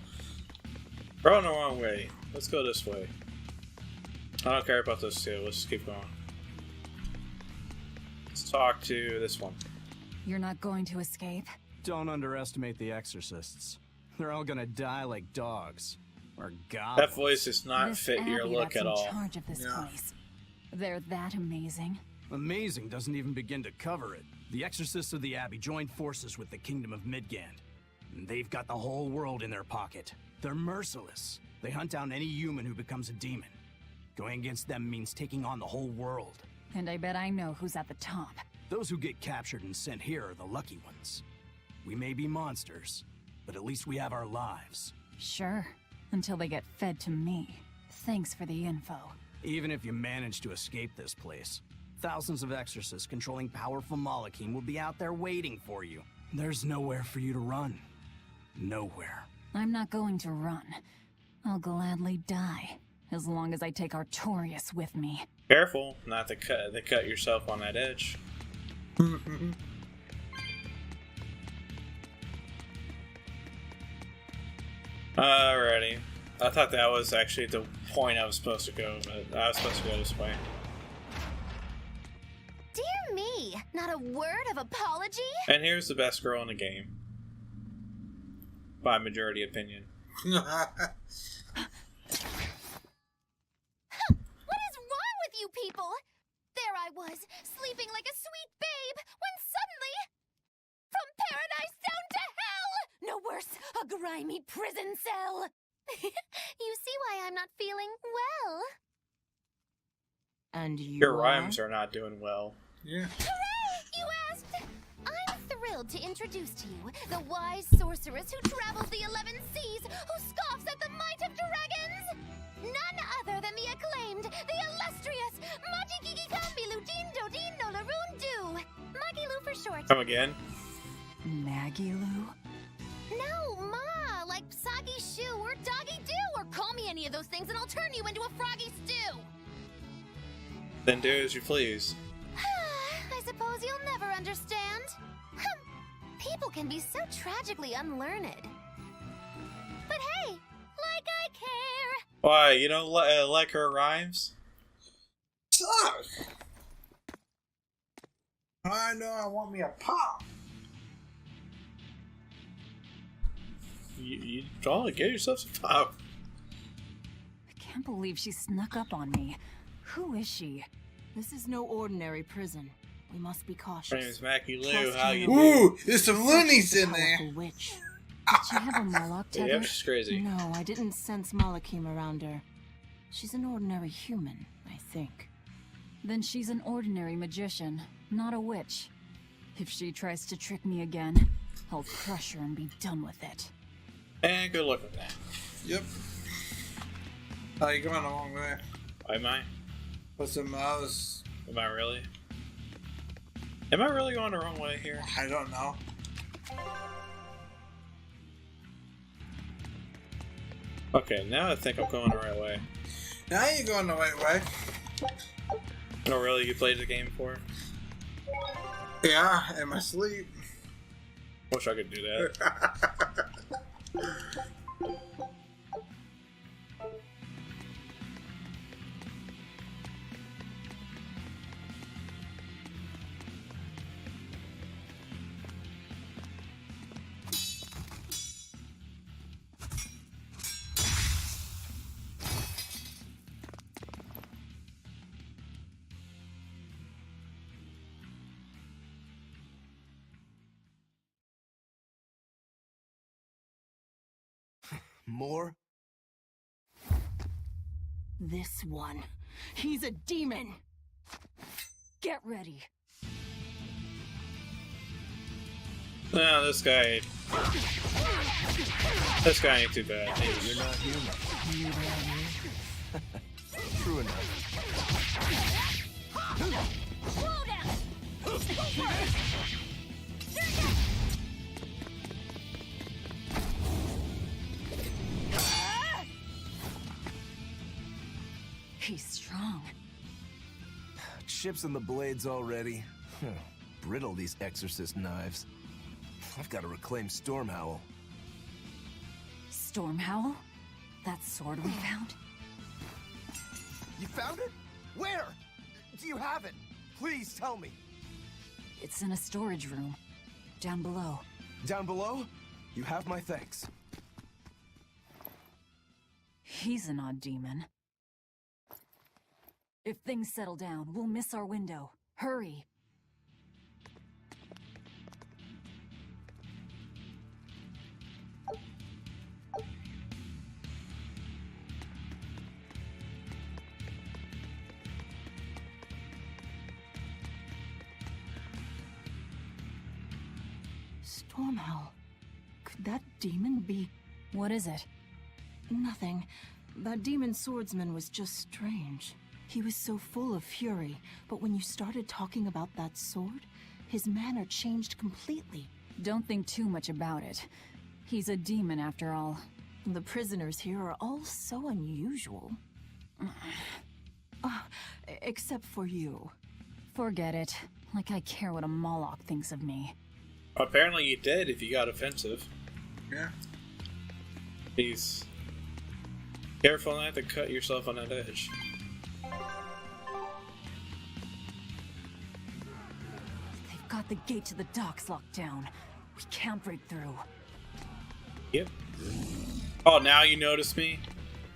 We're on the wrong way. Let's go this way. I don't care about those two. Let's just keep going. Let's talk to this one. You're not going to escape? Don't underestimate the exorcists. They're all gonna die like dogs. Or goblins. That voice does not This fit your Abbey look that's at all. in charge of this place. They're that amazing. Amazing doesn't even begin to cover it. The exorcists of the Abbey joined forces with the Kingdom of Midgand. And they've got the whole world in their pocket. They're merciless. They hunt down any human who becomes a demon. Going against them means taking on the whole world. And I bet I know who's at the top. Those who get captured and sent here are the lucky ones. We may be monsters, but at least we have our lives. Sure. Until they get fed to me. Thanks for the info. Even if you manage to escape this place, thousands of exorcists controlling powerful Malachim will be out there waiting for you. There's nowhere for you to run. Nowhere. I'm not going to run. I'll gladly die. As long as I take Artorias with me. Careful not to cut yourself on that edge. Alrighty. I thought that was actually the point I was supposed to go, but I was supposed to go this way. Dear me, not a word of apology? And here's the best girl in the game. By majority opinion. What is wrong with you people? There I was, sleeping like a sweet babe, when suddenly... From paradise down to hell! No worse, a grimy prison cell! You see why I'm not feeling well. And you Your rhymes are not doing well. Yeah. Hooray! You asked! I'm thrilled to introduce to you the wise sorceress who travels the 11 seas, who scoffs at the might of dragons! None other than the acclaimed, the illustrious Magikiki Kambilu Dindo Dindo Larundu! Magilu for short. Come again? Magilu? No, Ma, like Soggy Shoe or Doggy Doo, or call me any of those things and I'll turn you into a froggy stew! Then do as you please. I suppose you'll never understand. People can be so tragically unlearned. But hey, like I care. Why, you don't like her rhymes? Suck! I know I want me a pop. You don't get yourself some pop. I can't believe she snuck up on me. Who is she? This is no ordinary prison. We must be cautious. My name is Mackie Lou. Trust How me. you Ooh, there's some loonies in there. Powerful witch. Did she have a Moloch tether? Yeah, she's crazy. No, I didn't sense Malachim around her. She's an ordinary human, I think. Then she's an ordinary magician, not a witch. If she tries to trick me again, I'll crush her and be done with it. And good luck with that. Yep. Oh, you're going the wrong way. Am I? What's the mouse? Am I really? Am I really going the wrong way here? I don't know. Okay, now I think I'm going the right way. Now you're going the right way. Oh, really? You played the game before? Yeah, in my sleep. Wish I could do that. More? This one. He's a demon! Get ready. No, this guy. This guy ain't too bad. You're not human. True enough. He's strong. Chips in the blades already. Brittle, these exorcist knives. I've got to reclaim Stormhowl. Stormhowl? That sword we found? You found it? Where? Do you have it? Please tell me. It's in a storage room. Down below. Down below? You have my thanks. He's an odd demon. If things settle down, we'll miss our window. Hurry! Stormhowl. Could that demon be... What is it? Nothing. That demon swordsman was just strange. He was so full of fury, but when you started talking about that sword, his manner changed completely. Don't think too much about it. He's a demon after all. The prisoners here are all so unusual. Except for you. Forget it. Like I care what a Moloch thinks of me. Apparently you did if you got offensive. Yeah. Please. Careful not to cut yourself on that edge. They've got the gate to the docks locked down. We can't break through. Yep. Oh, now you notice me?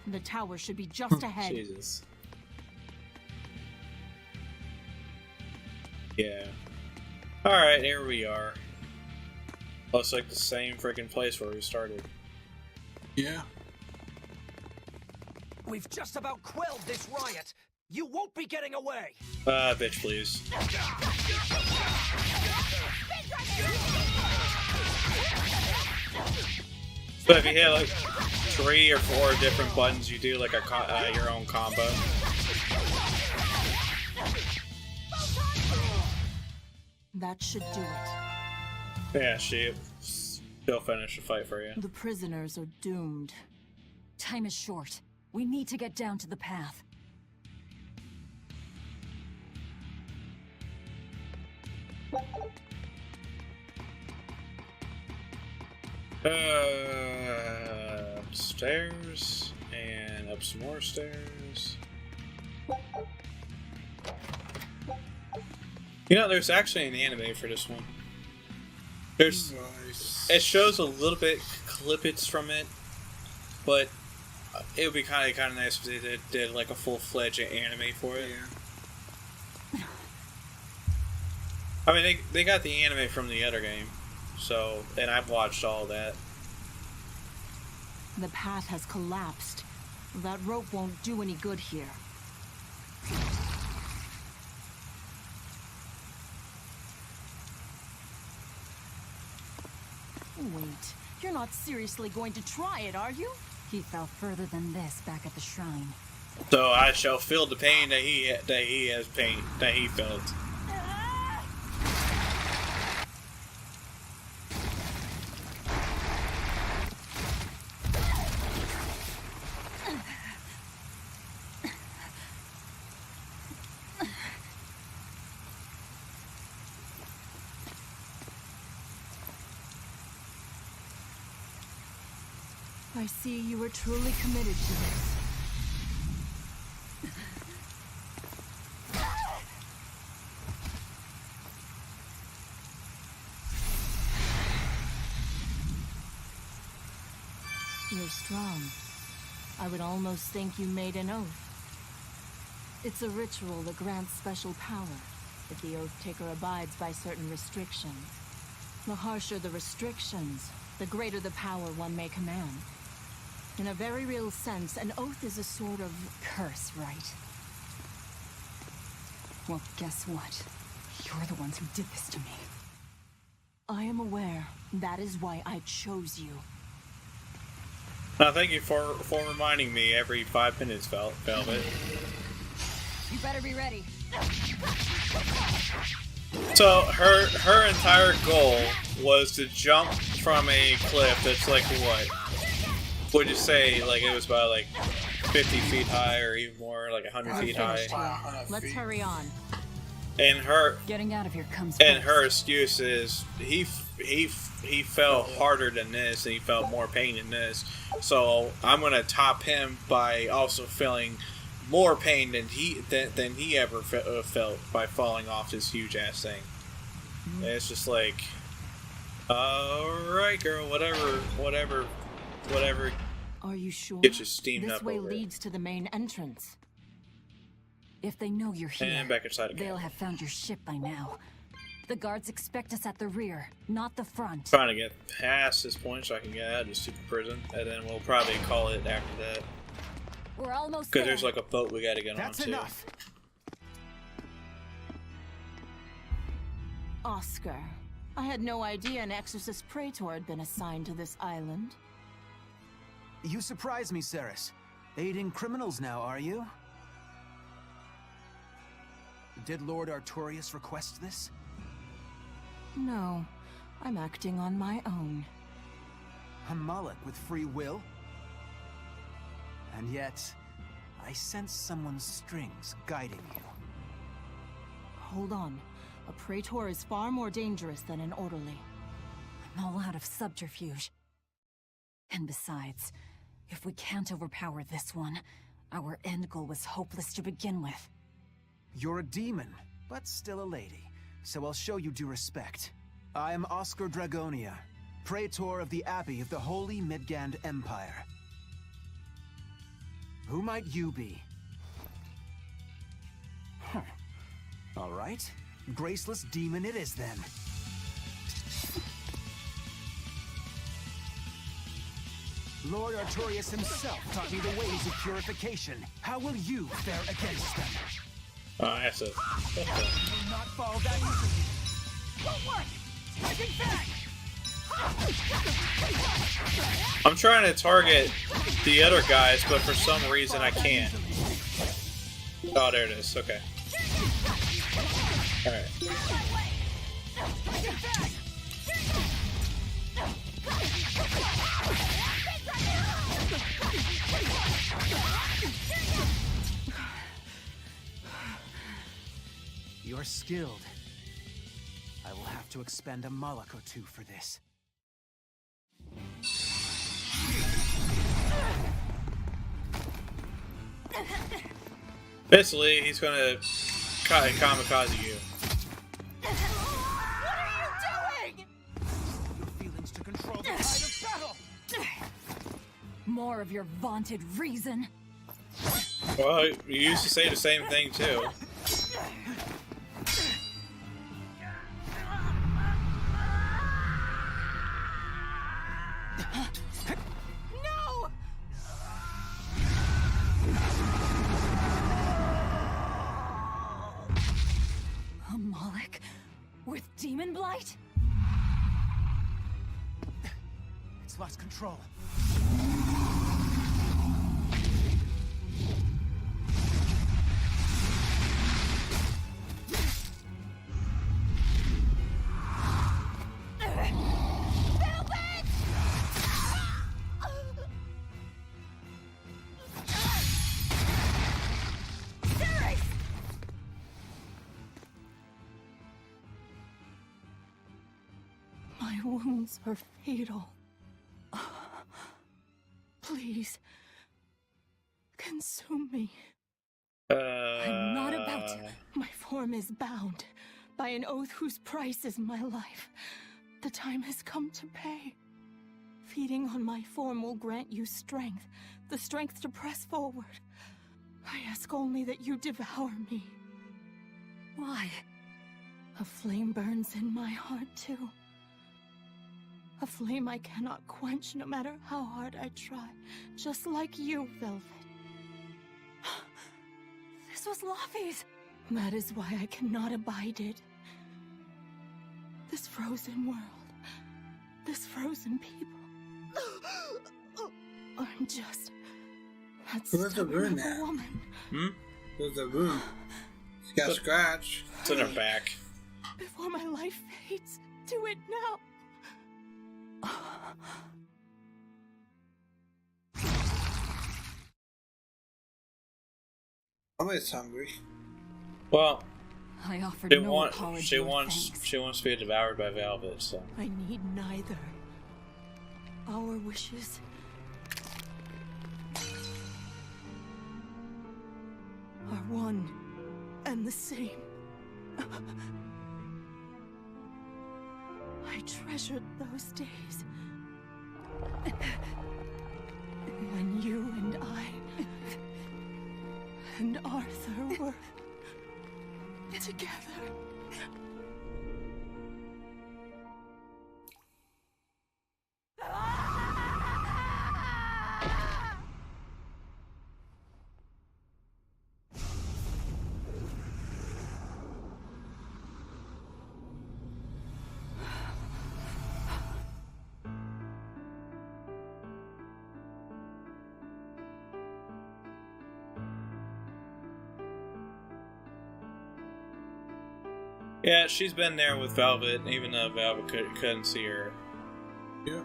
The tower should be just ahead. Jesus. Yeah. Alright, here we are. Looks like the same freaking place where we started. Yeah. We've just about quelled this riot. You won't be getting away. Bitch, please. So if you hit like 3 or 4 different buttons, you do like a your own combo. That should do it. Yeah, she'll finish the fight for you. The prisoners are doomed. Time is short. We need to get down to the path. Upstairs and up some more stairs. You know, there's actually an anime for this one. There's, Nice. it shows a little bit snippets from it, but it would be kind of nice if they did like a full-fledged anime for it. Yeah. I mean, they got the anime from the other game, so, and I've watched all that. The path has collapsed. That rope won't do any good here. Wait, you're not seriously going to try it, are you? He fell further than this back at the shrine. So I shall feel the pain that he felt. I see you are truly committed to this. You're strong. I would almost think you made an oath. It's a ritual that grants special power if the oath taker abides by certain restrictions. The harsher the restrictions, the greater the power one may command. In a very real sense, an oath is a sort of curse, right? Well, guess what? You're the ones who did this to me. I am aware. That is why I chose you. Thank you for reminding me every 5 minutes, Velvet. You better be ready. So her entire goal was to jump from a cliff that's like what? Would you say like it was about like 50 feet high or even more, like 100 feet high? Let's hurry on. And her getting out of here comes. And her excuse is he fell harder than this and he felt more pain than this, so I'm gonna top him by also feeling more pain than he ever felt by falling off this huge ass thing. And it's just like, alright girl, whatever. Are you sure? Get you steamed this up way over leads to the main entrance. If they know you're here, and back inside again. They'll have found your ship by now. The guards expect us at the rear, not the front. Trying to get past this point so I can get out of this stupid prison, and then we'll probably call it after that. We're almost there. Because there's like a boat we gotta get on That's enough. Oscar, I had no idea an Exorcist Praetor had been assigned to this island. You surprise me, Ceres. Aiding criminals now, are you? Did Lord Artorius request this? No, I'm acting on my own. A Moloch with free will? And yet, I sense someone's strings guiding you. Hold on. A Praetor is far more dangerous than an orderly. I'm all out of subterfuge. And besides, if we can't overpower this one, our end goal was hopeless to begin with. You're a demon, but still a lady, so I'll show you due respect. I am Oscar Dragonia, Praetor of the Abbey of the Holy Midgand Empire. Who might you be? All right, graceless demon it is then. Lord Artorius himself taught me the ways of purification. How will you fare against them? That's it. You will not fall that easily. Won't work. Striking back. I'm trying to target the other guys, but for some reason I can't. Oh, there it is. Okay. All right. You're skilled. I will have to expend a Moloch or two for this. Basically, he's gonna kamikaze you. Your feelings to control the tide of battle. more of your vaunted reason? Well, you used to say the same thing too. No! A Moloch with demon blight? It's lost control. My wounds are fatal. Please, consume me. I'm not about to. My form is bound by an oath whose price is my life. The time has come to pay. Feeding on my form will grant you strength, the strength to press forward. I ask only that you devour me. Why? A flame burns in my heart too. A flame I cannot quench no matter how hard I try. Just like you, Velvet. This was Laufey's. That is why I cannot abide it. This frozen world. This frozen people. I'm just that Where's the stubborn wound of a at? woman. There's a wound. She's got a scratch. It's in her back. Before my life fades, do it now. Somebody's hungry. Well, I offered she no wants apology or thanks. she wants to be devoured by Velvet. So I need neither. Our wishes are one and the same. I treasured those days when you and I and Arthur were together. yeah, she's been there with Velvet, even though Velvet couldn't see her. Yeah.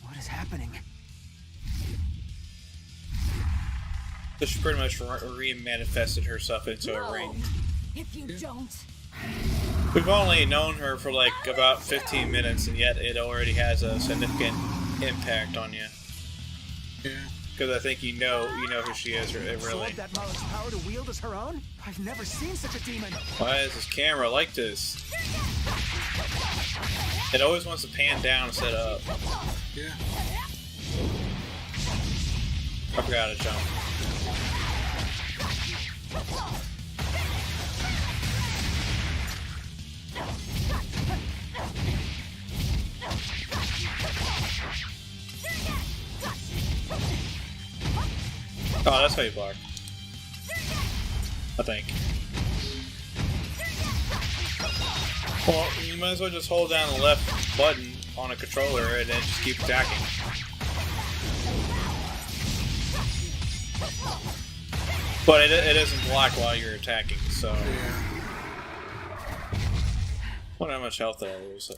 What is happening? So she pretty much re-manifested herself into a ring. If you don't. We've only known her for like about 15 minutes, and yet it already has a significant impact on you. Yeah. Because I think you know who she is, really. Absorbed that Moloch's power to wield as her own? I've never seen such a demon. Why is this camera like this? It always wants to pan down instead of up. Yeah. I forgot to jump. Oh, that's how you block. I think. Well, you might as well just hold down the left button on a controller and then just keep attacking. But it doesn't block while you're attacking, so... Wonder how much health did I lose?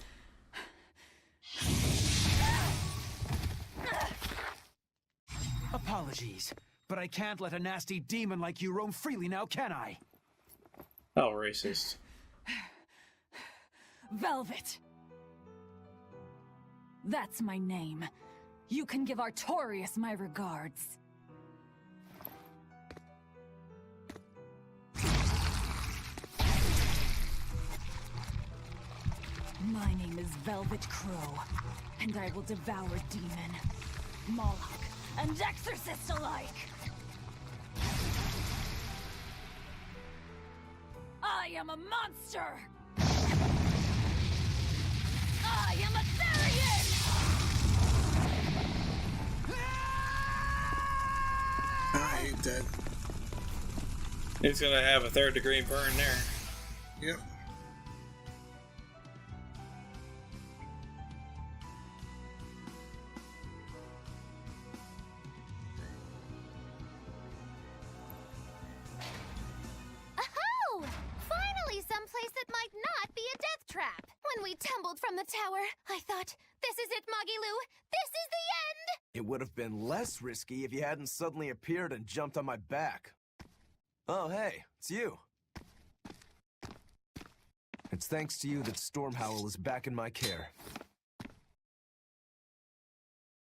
Apologies, but I can't let a nasty demon like you roam freely now, can I? How racist. Velvet. That's my name. You can give Artorias my regards. My name is Velvet Crow, and I will devour demon, Moloch, and exorcist alike. I am a monster! I am a Therian! I hate that. He's gonna have a 3rd degree burn there. Yep. Aho! Finally someplace that might not be a death trap. When we tumbled from the tower, I thought, this is it, Moggy-Lou. This is the end! It would have been less risky if you hadn't suddenly appeared and jumped on my back. Oh, hey, it's you. It's thanks to you that Stormhowl is back in my care.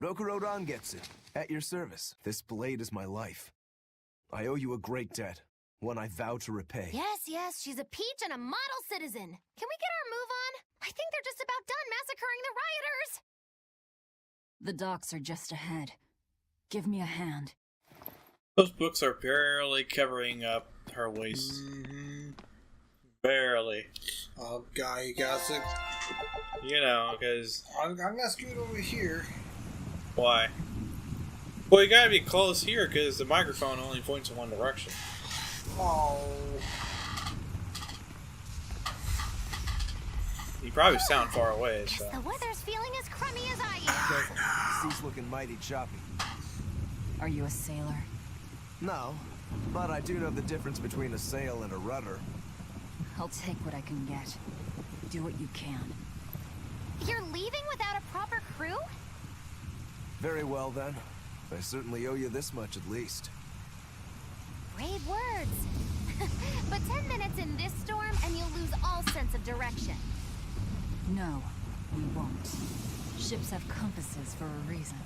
Rokurodan gets it. At your service. This blade is my life. I owe you a great debt. One I vow to repay. Yes, yes, she's a peach and a model citizen. Can we get our move on? I think they're just about done massacring the rioters. The docks are just ahead. Give me a hand. Those books are barely covering up her waist. Mm-hmm. Barely. Oh, guy, you got it. You know, because... I'm gonna scoot over here. Why? Well, you gotta be close here, because the microphone only points in one direction. Oh. You probably sound far away, so... The weather's feeling as crummy as I am. Sea's looking mighty choppy. Are you a sailor? No, but I do know the difference between a sail and a rudder. I'll take what I can get. Do what you can. You're leaving without a proper crew? Very well, then. I certainly owe you this much, at least. Brave words. But 10 minutes in this storm and you'll lose all sense of direction. No, we won't. Ships have compasses for a reason.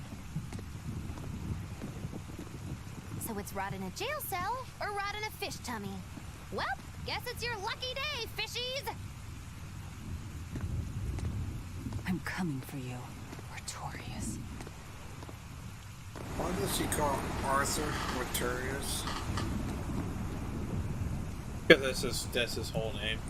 So it's rot in a jail cell or rot in a fish tummy? Well, guess it's your lucky day, fishies! I'm coming for you, Artorias. Why does she call Arthur Artorias? Because that's his whole name.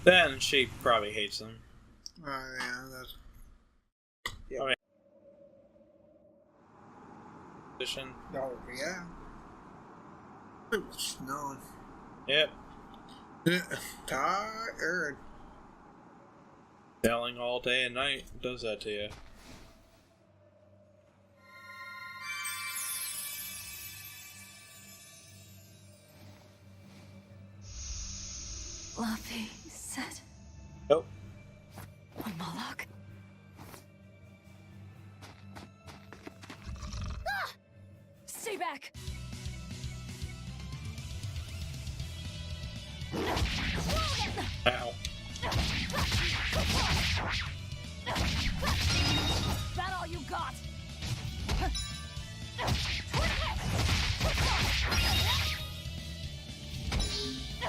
Then she probably hates them. Oh, yeah, that's... Yeah. I mean, position. Oh, yeah. It was snowing. Yep. Tired. Yelling all day and night does that to you. Luffy said... Nope. A Moloch? Ah! Stay back! Ow. That all you got?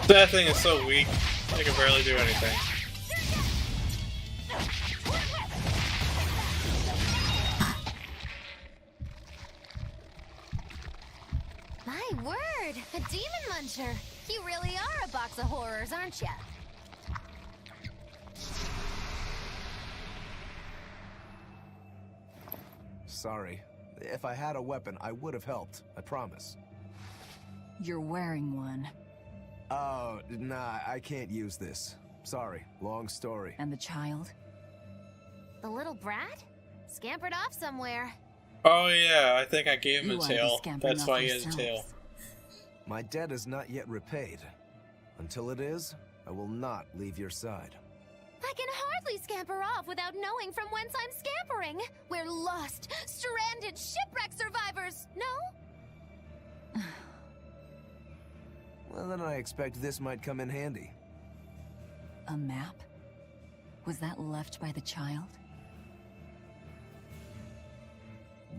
That thing is so weak. I can barely do anything. My word, a demon muncher. You really are a box of horrors, aren't ya? Sorry. If I had a weapon, I would have helped. I promise. You're wearing one. Oh, nah, I can't use this. Sorry, long story. And the child? The little brat? Scampered off somewhere. Oh yeah, I think I gave him You a ought to be tail. scampering That's off why he has a tail. yourselves. My debt is not yet repaid. Until it is, I will not leave your side. I can hardly scamper off without knowing from whence I'm scampering. We're lost, stranded shipwreck survivors, no? Well, then I expect this might come in handy. A map? Was that left by the child?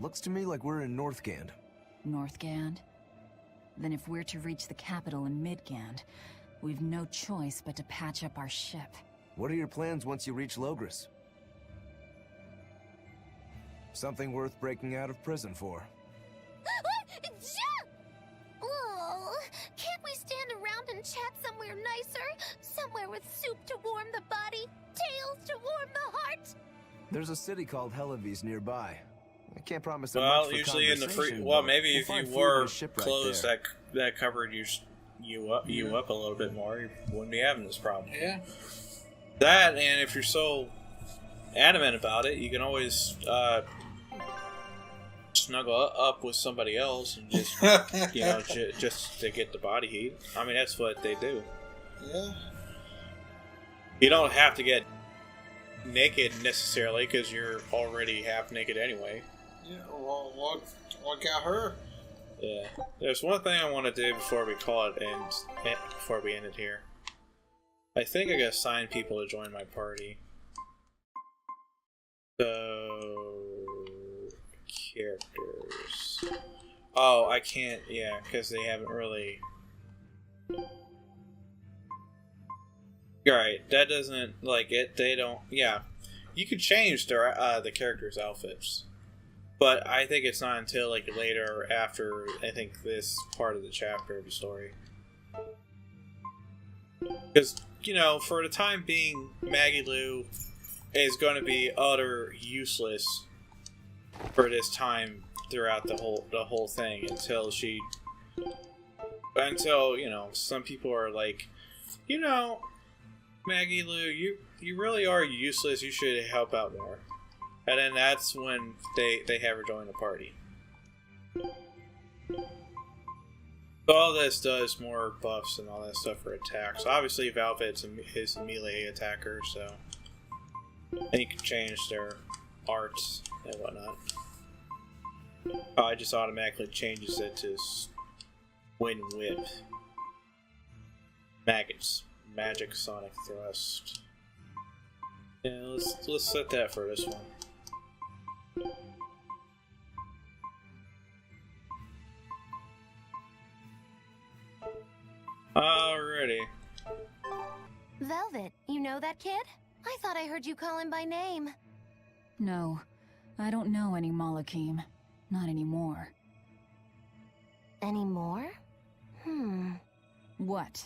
Looks to me like we're in Northgand. Northgand? Then if we're to reach the capital in Midgand, we've no choice but to patch up our ship. What are your plans once you reach Logris? Something worth breaking out of prison for. Oh, can't we stand around and chat somewhere nicer? Somewhere with soup to warm the body, tales to warm the heart? There's a city called Helavis nearby. I can't promise that Well, much for usually in the free. conversation, Well, but maybe we'll if find you food and wore a ship right clothes there. that covered you up a little bit more, you wouldn't be having this problem. Yeah. That, and if you're so adamant about it, you can always snuggle up with somebody else and just just to get the body heat. I mean, that's what they do. Yeah. You don't have to get naked necessarily because you're already half naked anyway. Yeah, well, what got her? Yeah. There's one thing I want to do before we call it before we end it here. I think I gotta assign people to join my party. So... characters... Oh, I can't, yeah, because they haven't really... Alright, that doesn't, like, they don't, yeah. You could change their, the characters' outfits. But I think it's not until, like, later after, I think, this part of the chapter of the story. Because, for the time being, Maggie Lou is going to be utter useless for this time throughout the whole thing until some people are like, Maggie Lou, you really are useless, you should help out more. And then that's when they have her join the party. So all this does more buffs and all that stuff for attacks. Obviously, Velvet's is a melee attacker, so... And you can change their arts and whatnot. Oh, it just automatically changes it to Wind Whip. Maggots. Magic Sonic Thrust. Yeah, let's set that for this one. Alrighty. Velvet, you know that kid? I thought I heard you call him by name. No, I don't know any Malakim. Not anymore. Anymore? What?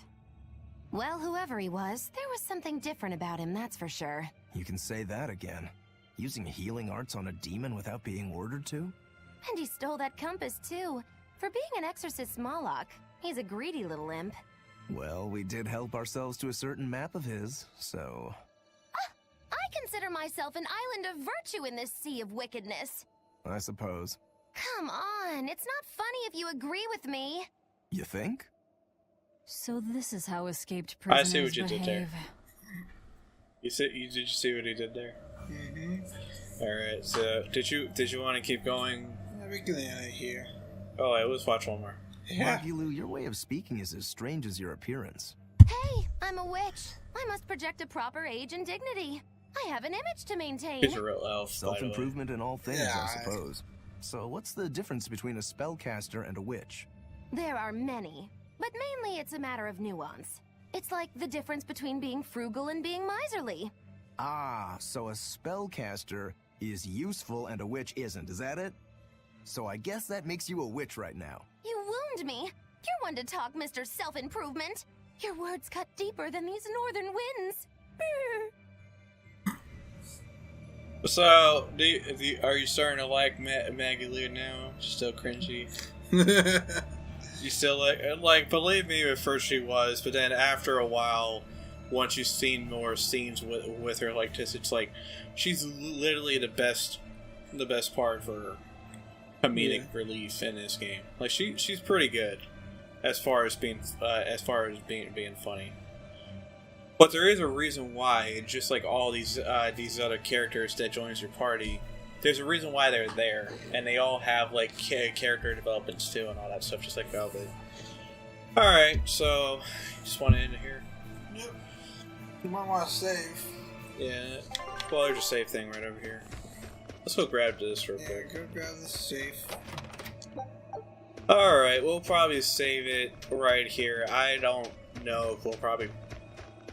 Well, whoever he was, there was something different about him, that's for sure. You can say that again. Using healing arts on a demon without being ordered to? And he stole that compass, too. For being an exorcist Moloch, he's a greedy little imp. Well, we did help ourselves to a certain map of his, so... I consider myself an island of virtue in this sea of wickedness. I suppose. Come on, it's not funny if you agree with me. You think? So this is how escaped I prisoners see what you behave. did there. Did you see what he did there? Mm-hmm. Alright, so did you want to keep going? Yeah, we can end it here. Oh, yeah, let's watch one more. Yeah. Maggie Lou, your way of speaking is as strange as your appearance. Hey, I'm a witch. I must project a proper age and dignity. I have an image to maintain. He's a real elf. Self-improvement in all things, Yeah. I suppose. So what's the difference between a spellcaster and a witch? There are many, but mainly it's a matter of nuance. It's like the difference between being frugal and being miserly. Ah, so a spellcaster is useful and a witch isn't, is that it? So I guess that makes you a witch right now. You wound me. You're one to talk, Mr. Self-Improvement. Your words cut deeper than these northern winds. So, are you starting to like Maggie Lou now? Still cringy? You still like? Believe me, at first she was, but then after a while, once you've seen more scenes with her like this, it's like she's literally the best part for her. comedic relief in this game. Like she's pretty good as far as being funny. But there is a reason why, just like all these other characters that joins your party, there's a reason why they're there, and they all have like character developments too and all that stuff, just like Velvet. All right, so just want to end it here. Yep. You might want to save. Yeah. Well, there's a save thing right over here. Let's go grab this real quick. Go grab the safe. Alright, we'll probably save it right here. I don't know if we'll probably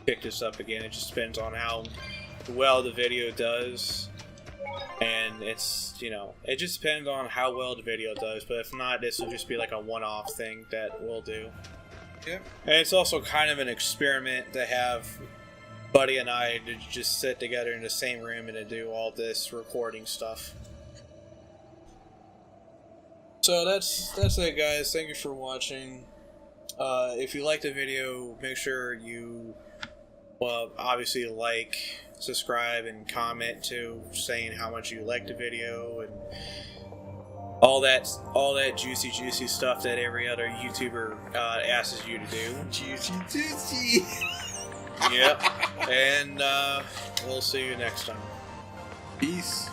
pick this up again. It just depends on how well the video does. And it's, you know, it just depends on how well the video does. But if not, this will just be like a one-off thing that we'll do. Yep. And it's also kind of an experiment to have Buddy and I to just sit together in the same room and to do all this recording stuff. So that's it, guys. Thank you for watching. If you liked the video, make sure you, well, obviously like, subscribe, and comment too, saying how much you liked the video and all that juicy stuff that every other YouTuber asks you to do. Juicy. Yep. And we'll see you next time. Peace.